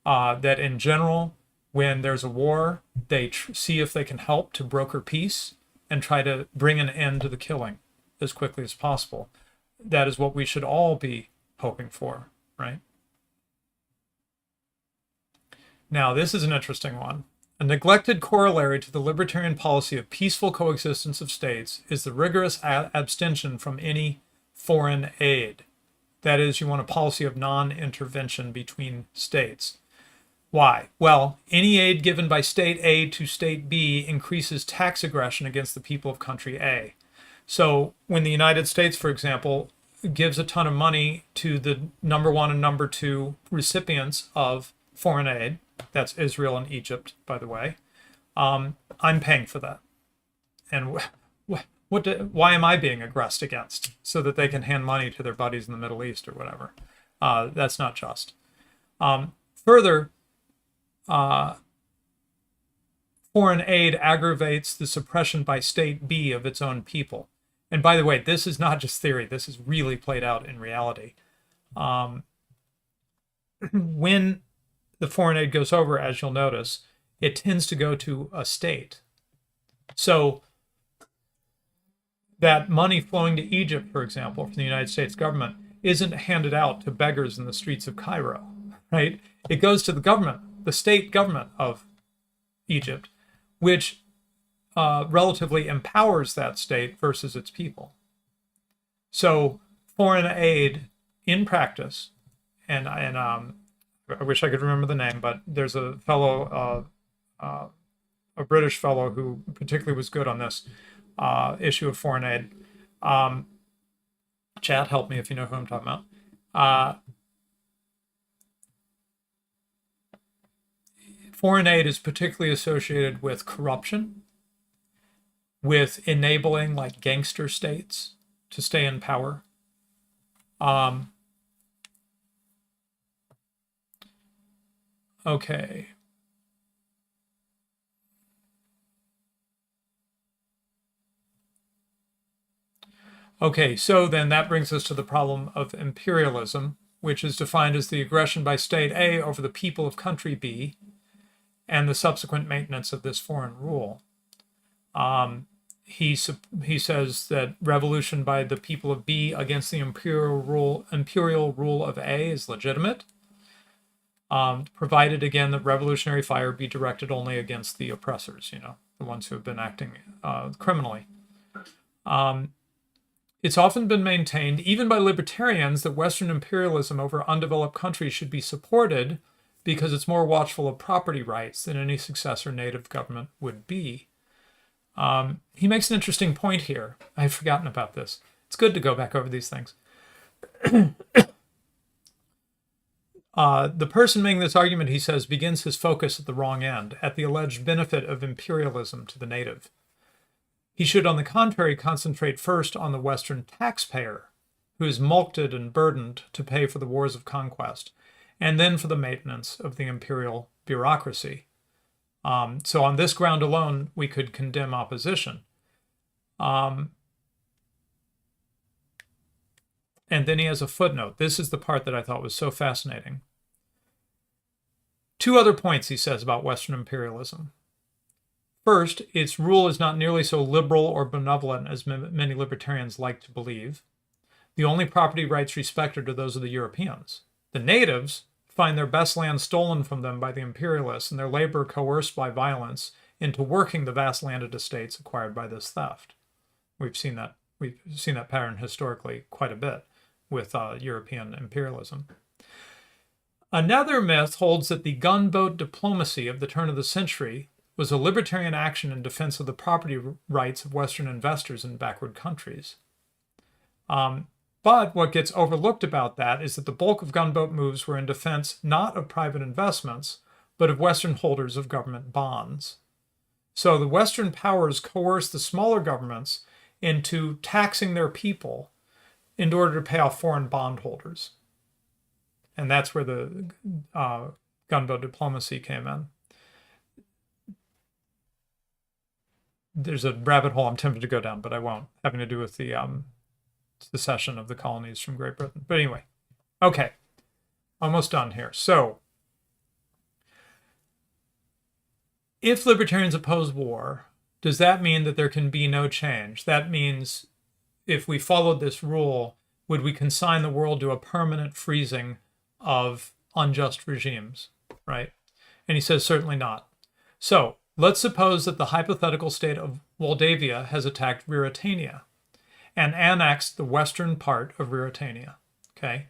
that in general, when there's a war, they see if they can help to broker peace and try to bring an end to the killing as quickly as possible. That is what we should all be hoping for, right? Now, this is an interesting one. A neglected corollary to the libertarian policy of peaceful coexistence of states is the rigorous abstention from any foreign aid. That is, you want a policy of non-intervention between states. Why? Well, any aid given by state A to state B increases tax aggression against the people of country A. So when the United States, for example, gives a ton of money to the number one and number two recipients of foreign aid, that's Israel and Egypt, by the way, I'm paying for that. And why am I being aggressed against? So that they can hand money to their buddies in the Middle East or whatever. That's not just. Further, foreign aid aggravates the suppression by state B of its own people. And by the way, this is not just theory. This is really played out in reality. When the foreign aid goes over, as you'll notice, it tends to go to a state. So that money flowing to Egypt, for example, from the United States government, isn't handed out to beggars in the streets of Cairo, right? It goes to the government, the state government of Egypt, which relatively empowers that state versus its people. So foreign aid, in practice, and I wish I could remember the name, but there's a fellow, a British fellow who particularly was good on this issue of foreign aid. Chat, help me if you know who I'm talking about. Foreign aid is particularly associated with corruption, with enabling like gangster states to stay in power. Okay. Okay, so then that brings us to the problem of imperialism, which is defined as the aggression by state A over the people of country B and the subsequent maintenance of this foreign rule. He says that revolution by the people of B against the imperial rule of A is legitimate, provided again that revolutionary fire be directed only against the oppressors, the ones who have been acting criminally. It's often been maintained, even by libertarians, that Western imperialism over undeveloped countries should be supported because it's more watchful of property rights than any successor native government would be. He makes an interesting point here. I've forgotten about this. It's good to go back over these things. The person making this argument, he says, begins his focus at the wrong end, at the alleged benefit of imperialism to the native. He should, on the contrary, concentrate first on the Western taxpayer, who is mulcted and burdened to pay for the wars of conquest, and then for the maintenance of the imperial bureaucracy. So on this ground alone, we could condemn opposition. And then he has a footnote. This is the part that I thought was so fascinating. 2 other points he says about Western imperialism. First, its rule is not nearly so liberal or benevolent as many libertarians like to believe. The only property rights respected are those of the Europeans. The natives find their best land stolen from them by the imperialists and their labor coerced by violence into working the vast landed estates acquired by this theft. We've seen that pattern historically quite a bit with European imperialism. Another myth holds that the gunboat diplomacy of the turn of the century was a libertarian action in defense of the property rights of Western investors in backward countries. But what gets overlooked about that is that the bulk of gunboat moves were in defense not of private investments, but of Western holders of government bonds. So the Western powers coerced the smaller governments into taxing their people in order to pay off foreign bondholders. And that's where the gunboat diplomacy came in. There's a rabbit hole I'm tempted to go down, but I won't, having to do with the secession of the colonies from Great Britain. But anyway, okay, almost done here. So, if libertarians oppose war, does that mean that there can be no change? That means if we followed this rule, would we consign the world to a permanent freezing of unjust regimes, right? And he says certainly not. So let's suppose that the hypothetical state of Moldavia has attacked Ruritania and annexed the western part of Ruritania, okay?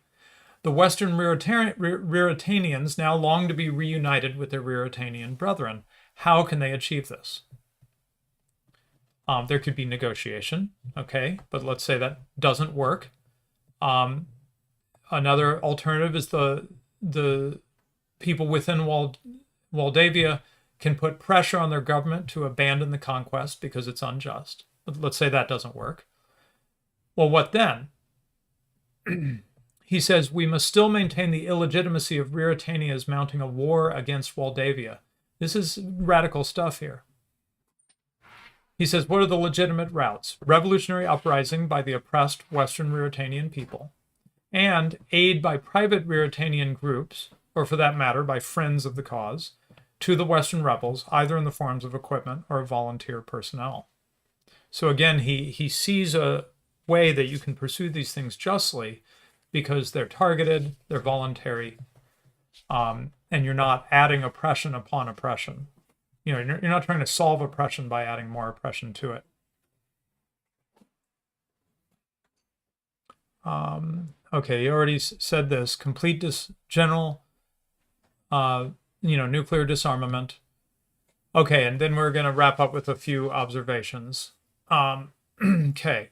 The Western Ruritanians now long to be reunited with their Ruritanian brethren. How can they achieve this? There could be negotiation, okay? But let's say that doesn't work. Another alternative is the people within Moldavia can put pressure on their government to abandon the conquest because it's unjust. But let's say that doesn't work. Well, what then? He says, we must still maintain the illegitimacy of Ruritania's mounting a war against Moldavia. This is radical stuff here. He says, what are the legitimate routes? Revolutionary uprising by the oppressed Western Ruritanian people, and aid by private Ruritanian groups, or for that matter, by friends of the cause, to the Western rebels, either in the forms of equipment or volunteer personnel. So again, he sees a way that you can pursue these things justly because they're targeted, they're voluntary, and you're not adding oppression upon oppression. You know, you're not trying to solve oppression by adding more oppression to it. Okay, you already said this. Complete general, nuclear disarmament. Okay, and then we're going to wrap up with a few observations. Okay.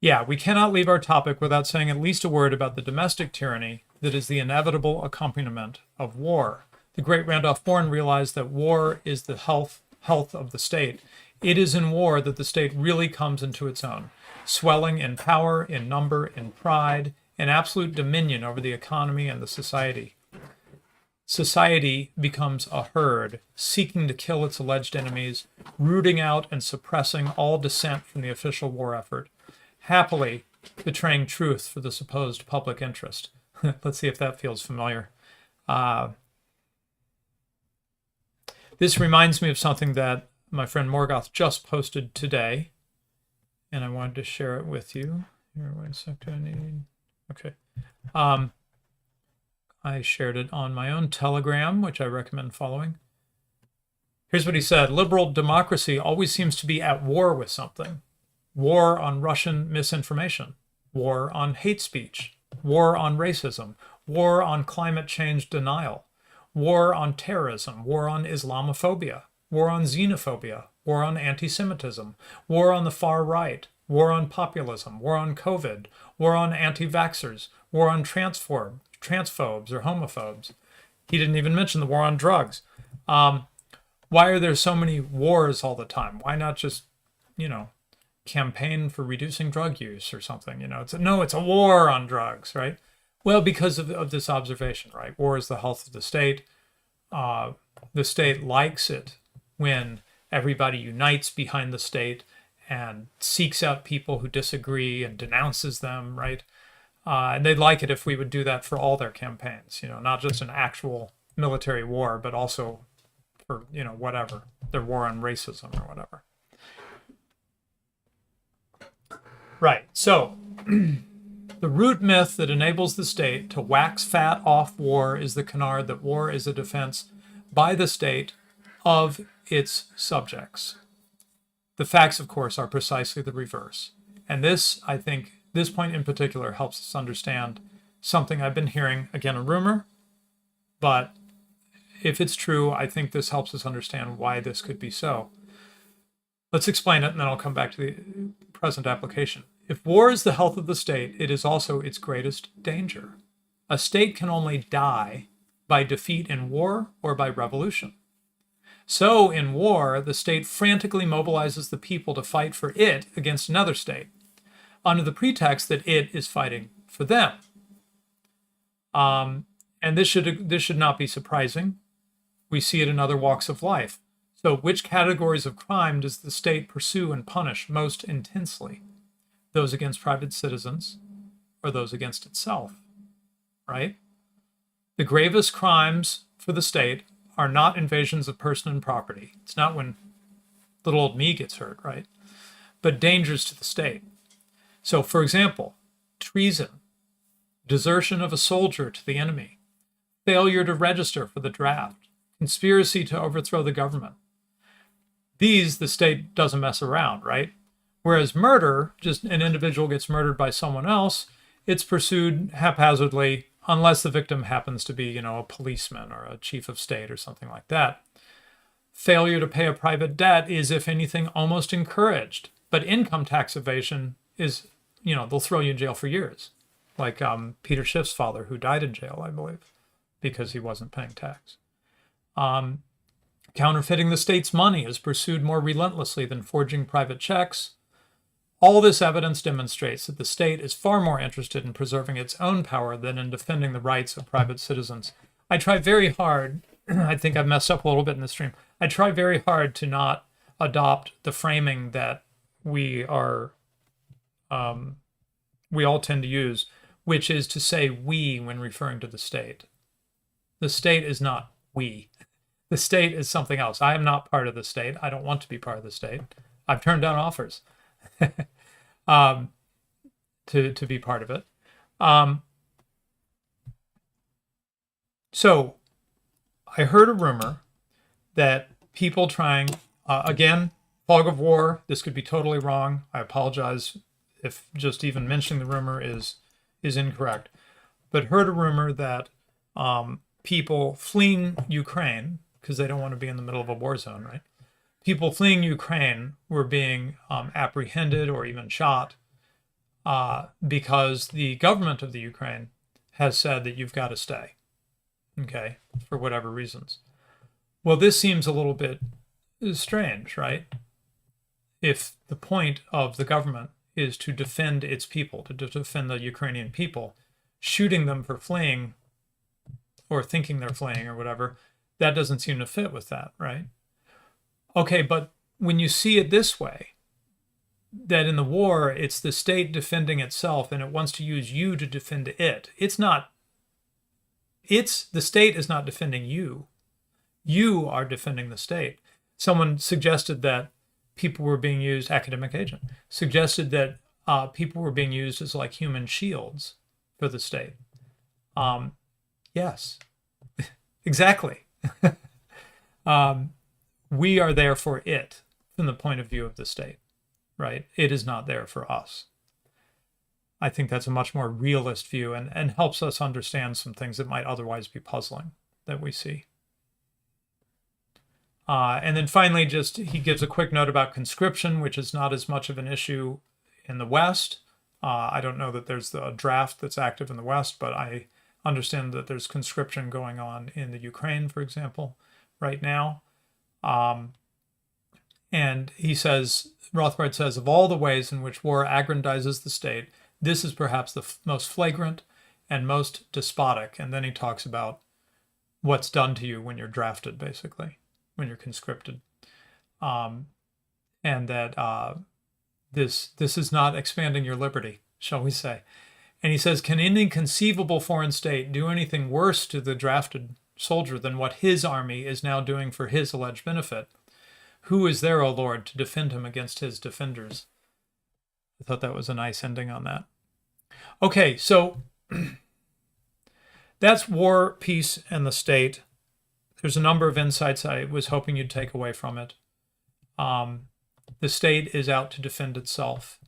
Yeah, we cannot leave our topic without saying at least a word about the domestic tyranny that is the inevitable accompaniment of war. The great Randolph Bourne realized that war is the health of the state. It is in war that the state really comes into its own, swelling in power, in number, in pride, in absolute dominion over the economy and the society. Society becomes a herd, seeking to kill its alleged enemies, rooting out and suppressing all dissent from the official war effort, happily betraying truth for the supposed public interest. Let's see if that feels familiar. This reminds me of something that my friend Morgoth just posted today, and I wanted to share it with you. Here, wait a second. Okay. I shared it on my own Telegram, which I recommend following. Here's what he said. Liberal democracy always seems to be at war with something. War on Russian misinformation, war on hate speech, war on racism, war on climate change denial, war on terrorism, war on Islamophobia, war on xenophobia, war on anti-Semitism, war on the far right, war on populism, war on COVID, war on anti-vaxxers, war on transphobes or homophobes. He didn't even mention the war on drugs. Why are there so many wars all the time? Why not just, campaign for reducing drug use or something? It's a war on drugs, right? Well, because of this observation, right? War is the health of the state. The state likes it when everybody unites behind the state and seeks out people who disagree and denounces them, right? And they'd like it if we would do that for all their campaigns, not just an actual military war, but also for, whatever, their war on racism or whatever. Right. So the root myth that enables the state to wax fat off war is the canard that war is a defense by the state of its subjects. The facts, of course, are precisely the reverse. And this, I think, this point in particular helps us understand something I've been hearing, again, a rumor, but if it's true, I think this helps us understand why this could be so. Let's explain it, and then I'll come back to the present application. If war is the health of the state, it is also its greatest danger. A state can only die by defeat in war or by revolution. So, in war, the state frantically mobilizes the people to fight for it against another state, under the pretext that it is fighting for them. And this should not be surprising. We see it in other walks of life. So, which categories of crime does the state pursue and punish most intensely? Those against private citizens or those against itself, right? The gravest crimes for the state are not invasions of person and property. It's not when little old me gets hurt, right? But dangers to the state. So, for example, treason, desertion of a soldier to the enemy, failure to register for the draft, conspiracy to overthrow the government. These, the state doesn't mess around, right? Whereas murder, just an individual gets murdered by someone else, it's pursued haphazardly unless the victim happens to be, a policeman or a chief of state or something like that. Failure to pay a private debt is, if anything, almost encouraged. But income tax evasion is, they'll throw you in jail for years. Like Peter Schiff's father, who died in jail, I believe, because he wasn't paying tax. Counterfeiting the state's money is pursued more relentlessly than forging private checks. All this evidence demonstrates that the state is far more interested in preserving its own power than in defending the rights of private citizens. I try very hard, I think I've messed up a little bit in this stream, I try very hard to not adopt the framing that we all tend to use, which is to say we when referring to the state. The state is not we. The state is something else. I am not part of the state. I don't want to be part of the state. I've turned down offers to be part of it. So I heard a rumor that people trying, again, fog of war, this could be totally wrong. I apologize if just even mentioning the rumor is incorrect. But heard a rumor that people fleeing Ukraine, because they don't want to be in the middle of a war zone, right? People fleeing Ukraine were being apprehended or even shot because the government of the Ukraine has said that you've got to stay, okay, for whatever reasons. Well, this seems a little bit strange, right? If the point of the government is to defend its people, to defend the Ukrainian people, shooting them for fleeing or thinking they're fleeing or whatever, that doesn't seem to fit with that, right? Okay, but when you see it this way, that in the war, it's the state defending itself and it wants to use you to defend it. The state is not defending you. You are defending the state. Someone suggested that people were being used, academic agent, suggested that people were being used as like human shields for the state. Yes, exactly. We are there for it from the point of view of the state, right? It is not there for us. I think that's a much more realist view and helps us understand some things that might otherwise be puzzling that we see. And then finally, he gives a quick note about conscription, which is not as much of an issue in the West. I don't know that there's a draft that's active in the West, but I understand that there's conscription going on in the Ukraine, for example, right now. And he says, Rothbard says, of all the ways in which war aggrandizes the state, this is perhaps the most flagrant and most despotic. And then he talks about what's done to you when you're drafted, basically, when you're conscripted. And that this is not expanding your liberty, shall we say. And he says, can any conceivable foreign state do anything worse to the drafted soldier than what his army is now doing for his alleged benefit? Who is there, O Lord, to defend him against his defenders? I thought that was a nice ending on that. Okay, so that's war, peace, and the state. There's a number of insights I was hoping you'd take away from it. The state is out to defend itself,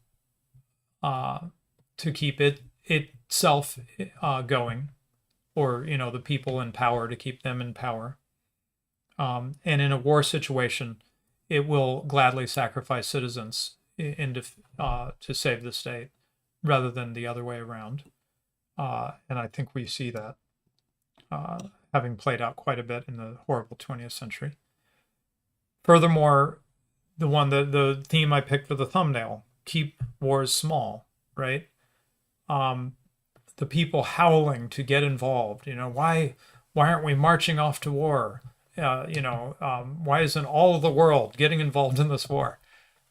to keep itself going, or, the people in power, to keep them in power. And in a war situation, it will gladly sacrifice citizens to save the state, rather than the other way around. And I think we see that having played out quite a bit in the horrible 20th century. Furthermore, the theme I picked for the thumbnail, keep wars small, right? The people howling to get involved, why aren't we marching off to war? Why isn't all of the world getting involved in this war?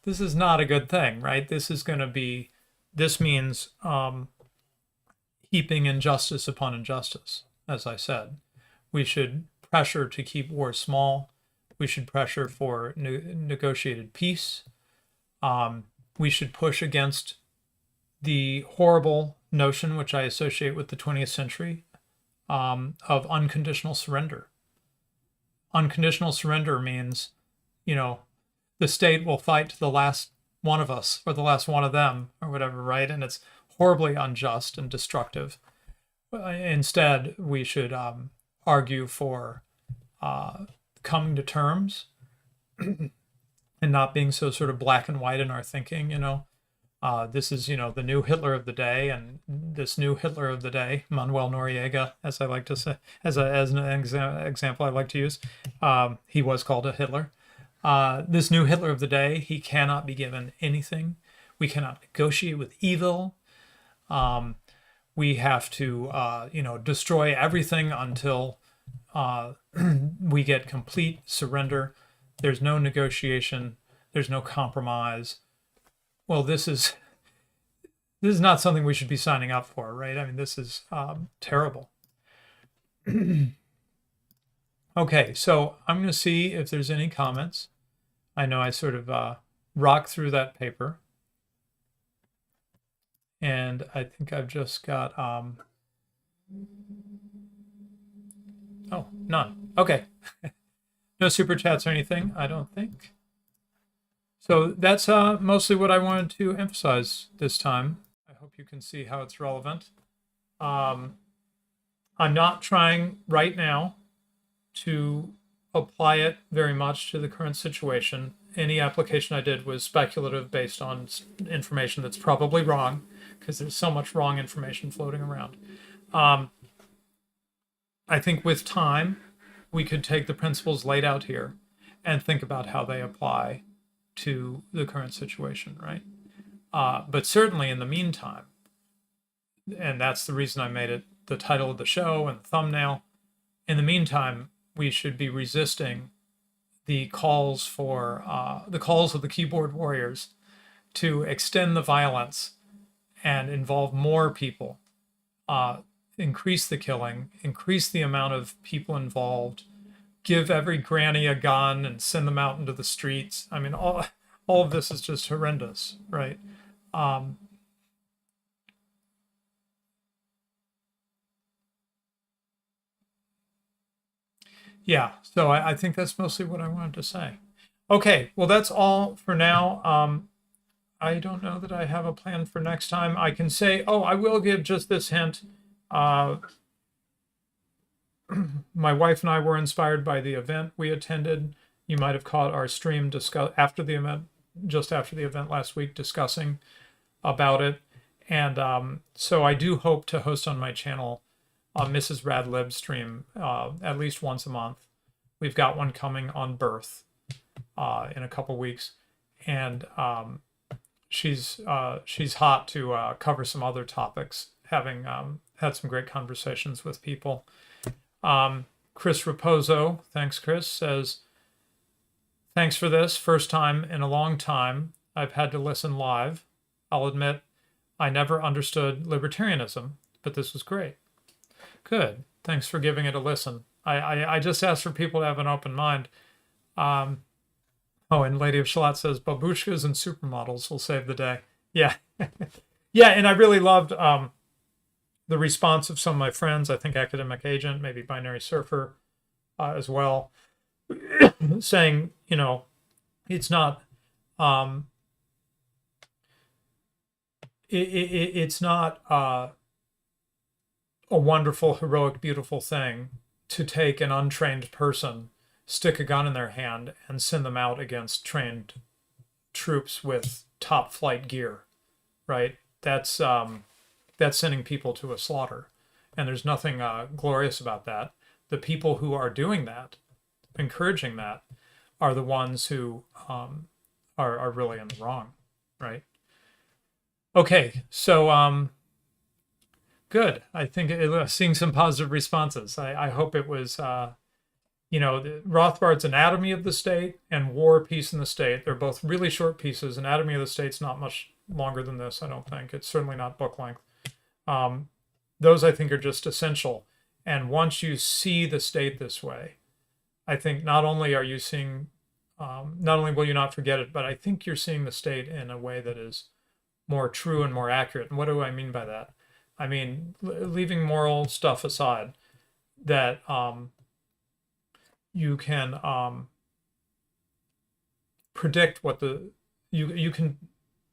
This is not a good thing, right? This means heaping injustice upon injustice, as I said. We should pressure to keep wars small. We should pressure for negotiated peace. We should push against the horrible notion, which I associate with the 20th century, of unconditional surrender. Unconditional surrender means, the state will fight to the last one of us or the last one of them or whatever, right? And it's horribly unjust and destructive. Instead, we should argue for coming to terms and not being so sort of black and white in our thinking. This is, the new Hitler of the day, and this new Hitler of the day, Manuel Noriega, as I like to say, as an example I like to use, he was called a Hitler. This new Hitler of the day, he cannot be given anything. We cannot negotiate with evil. We have to, destroy everything until we get complete surrender. There's no negotiation. There's no compromise. Well, this is not something we should be signing up for, right? I mean, this is terrible. Okay, so I'm going to see if there's any comments. I know I sort of rocked through that paper. And I think I've just got, oh, none. Okay. No super chats or anything, I don't think. So that's mostly what I wanted to emphasize this time. I hope you can see how it's relevant. I'm not trying right now to apply it very much to the current situation. Any application I did was speculative based on information that's probably wrong, because there's so much wrong information floating around. I think with time, we could take the principles laid out here and think about how they apply to the current situation, right? But certainly in the meantime, and that's the reason I made it the title of the show and the thumbnail, in the meantime, we should be resisting the calls of the keyboard warriors to extend the violence and involve more people, increase the killing, increase the amount of people involved, give every granny a gun and send them out into the streets. I mean, all of this is just horrendous, right? Yeah, so I think that's mostly what I wanted to say. Okay, well, that's all for now. I don't know that I have a plan for next time. I can say, I will give just this hint. My wife and I were inspired by the event we attended. You might have caught our stream just after the event last week, discussing about it. And so I do hope to host on my channel Mrs. Radlib stream at least once a month. We've got one coming on birth in a couple weeks, and she's hot to cover some other topics, having had some great conversations with people. Chris Raposo, thanks Chris, says, thanks for this. First time in a long time I've had to listen live. I'll admit I never understood libertarianism, but this was great. Good. Thanks for giving it a listen. I just ask for people to have an open mind. Oh, and Lady of Shalat says, babushkas and supermodels will save the day. Yeah. Yeah, and I really loved the response of some of my friends. I think Academic Agent, maybe Binary Surfer as well, saying, you know, it's not it's not a wonderful, heroic, beautiful thing to take an untrained person, stick a gun in their hand, and send them out against trained troops with top flight gear, right? That's sending people to a slaughter, and there's nothing glorious about that. The people who are doing that, encouraging that, are the ones who are really in the wrong, right? Okay, so good. I think seeing some positive responses. I hope it was, you know, Rothbard's Anatomy of the State and War, Peace, and the State. They're both really short pieces. Anatomy of the State's not much longer than this, I don't think. It's certainly not book length. Those, I think, are just essential. And once you see the state this way, I think not only are you seeing, not only will you not forget it, but I think you're seeing the state in a way that is more true and more accurate. And what do I mean by that? I mean, leaving moral stuff aside, that you can predict what you can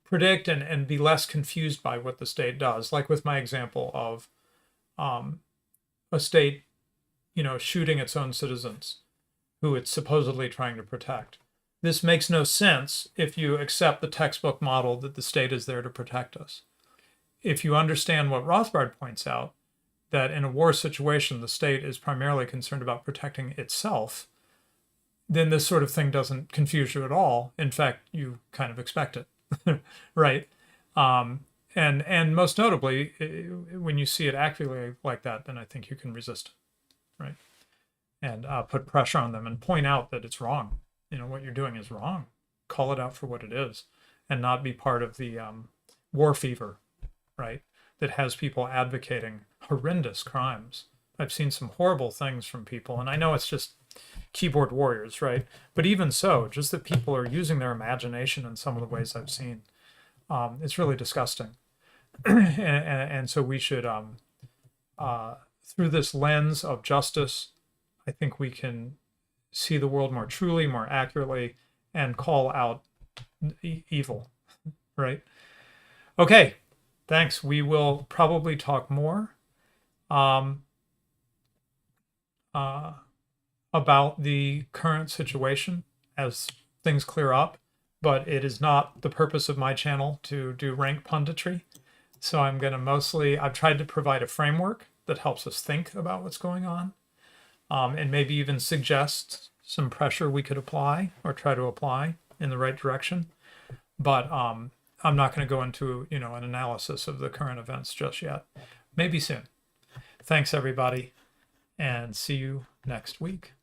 predict and be less confused by what the state does. Like with my example of a state, you know, shooting its own citizens who it's supposedly trying to protect. This makes no sense if you accept the textbook model that the state is there to protect us. If you understand what Rothbard points out, that in a war situation, the state is primarily concerned about protecting itself, then this sort of thing doesn't confuse you at all. In fact, you kind of expect it, right? And most notably, when you see it accurately like that, then I think you can resist it, right? And put pressure on them and point out that it's wrong. You know, what you're doing is wrong. Call it out for what it is and not be part of the war fever, right? That has people advocating horrendous crimes. I've seen some horrible things from people, and I know it's just keyboard warriors, right? But even so, just that people are using their imagination in some of the ways I've seen, it's really disgusting. and so we should, through this lens of justice, I think we can see the world more truly, more accurately, and call out evil, right? Okay, thanks. We will probably talk more about the current situation as things clear up, but it is not the purpose of my channel to do rank punditry. So I'm going to mostly, I've tried to provide a framework that helps us think about what's going on, and maybe even suggest some pressure we could apply or try to apply in the right direction. But I'm not going to go into, you know, an analysis of the current events just yet. Maybe soon. Thanks, everybody, and see you next week.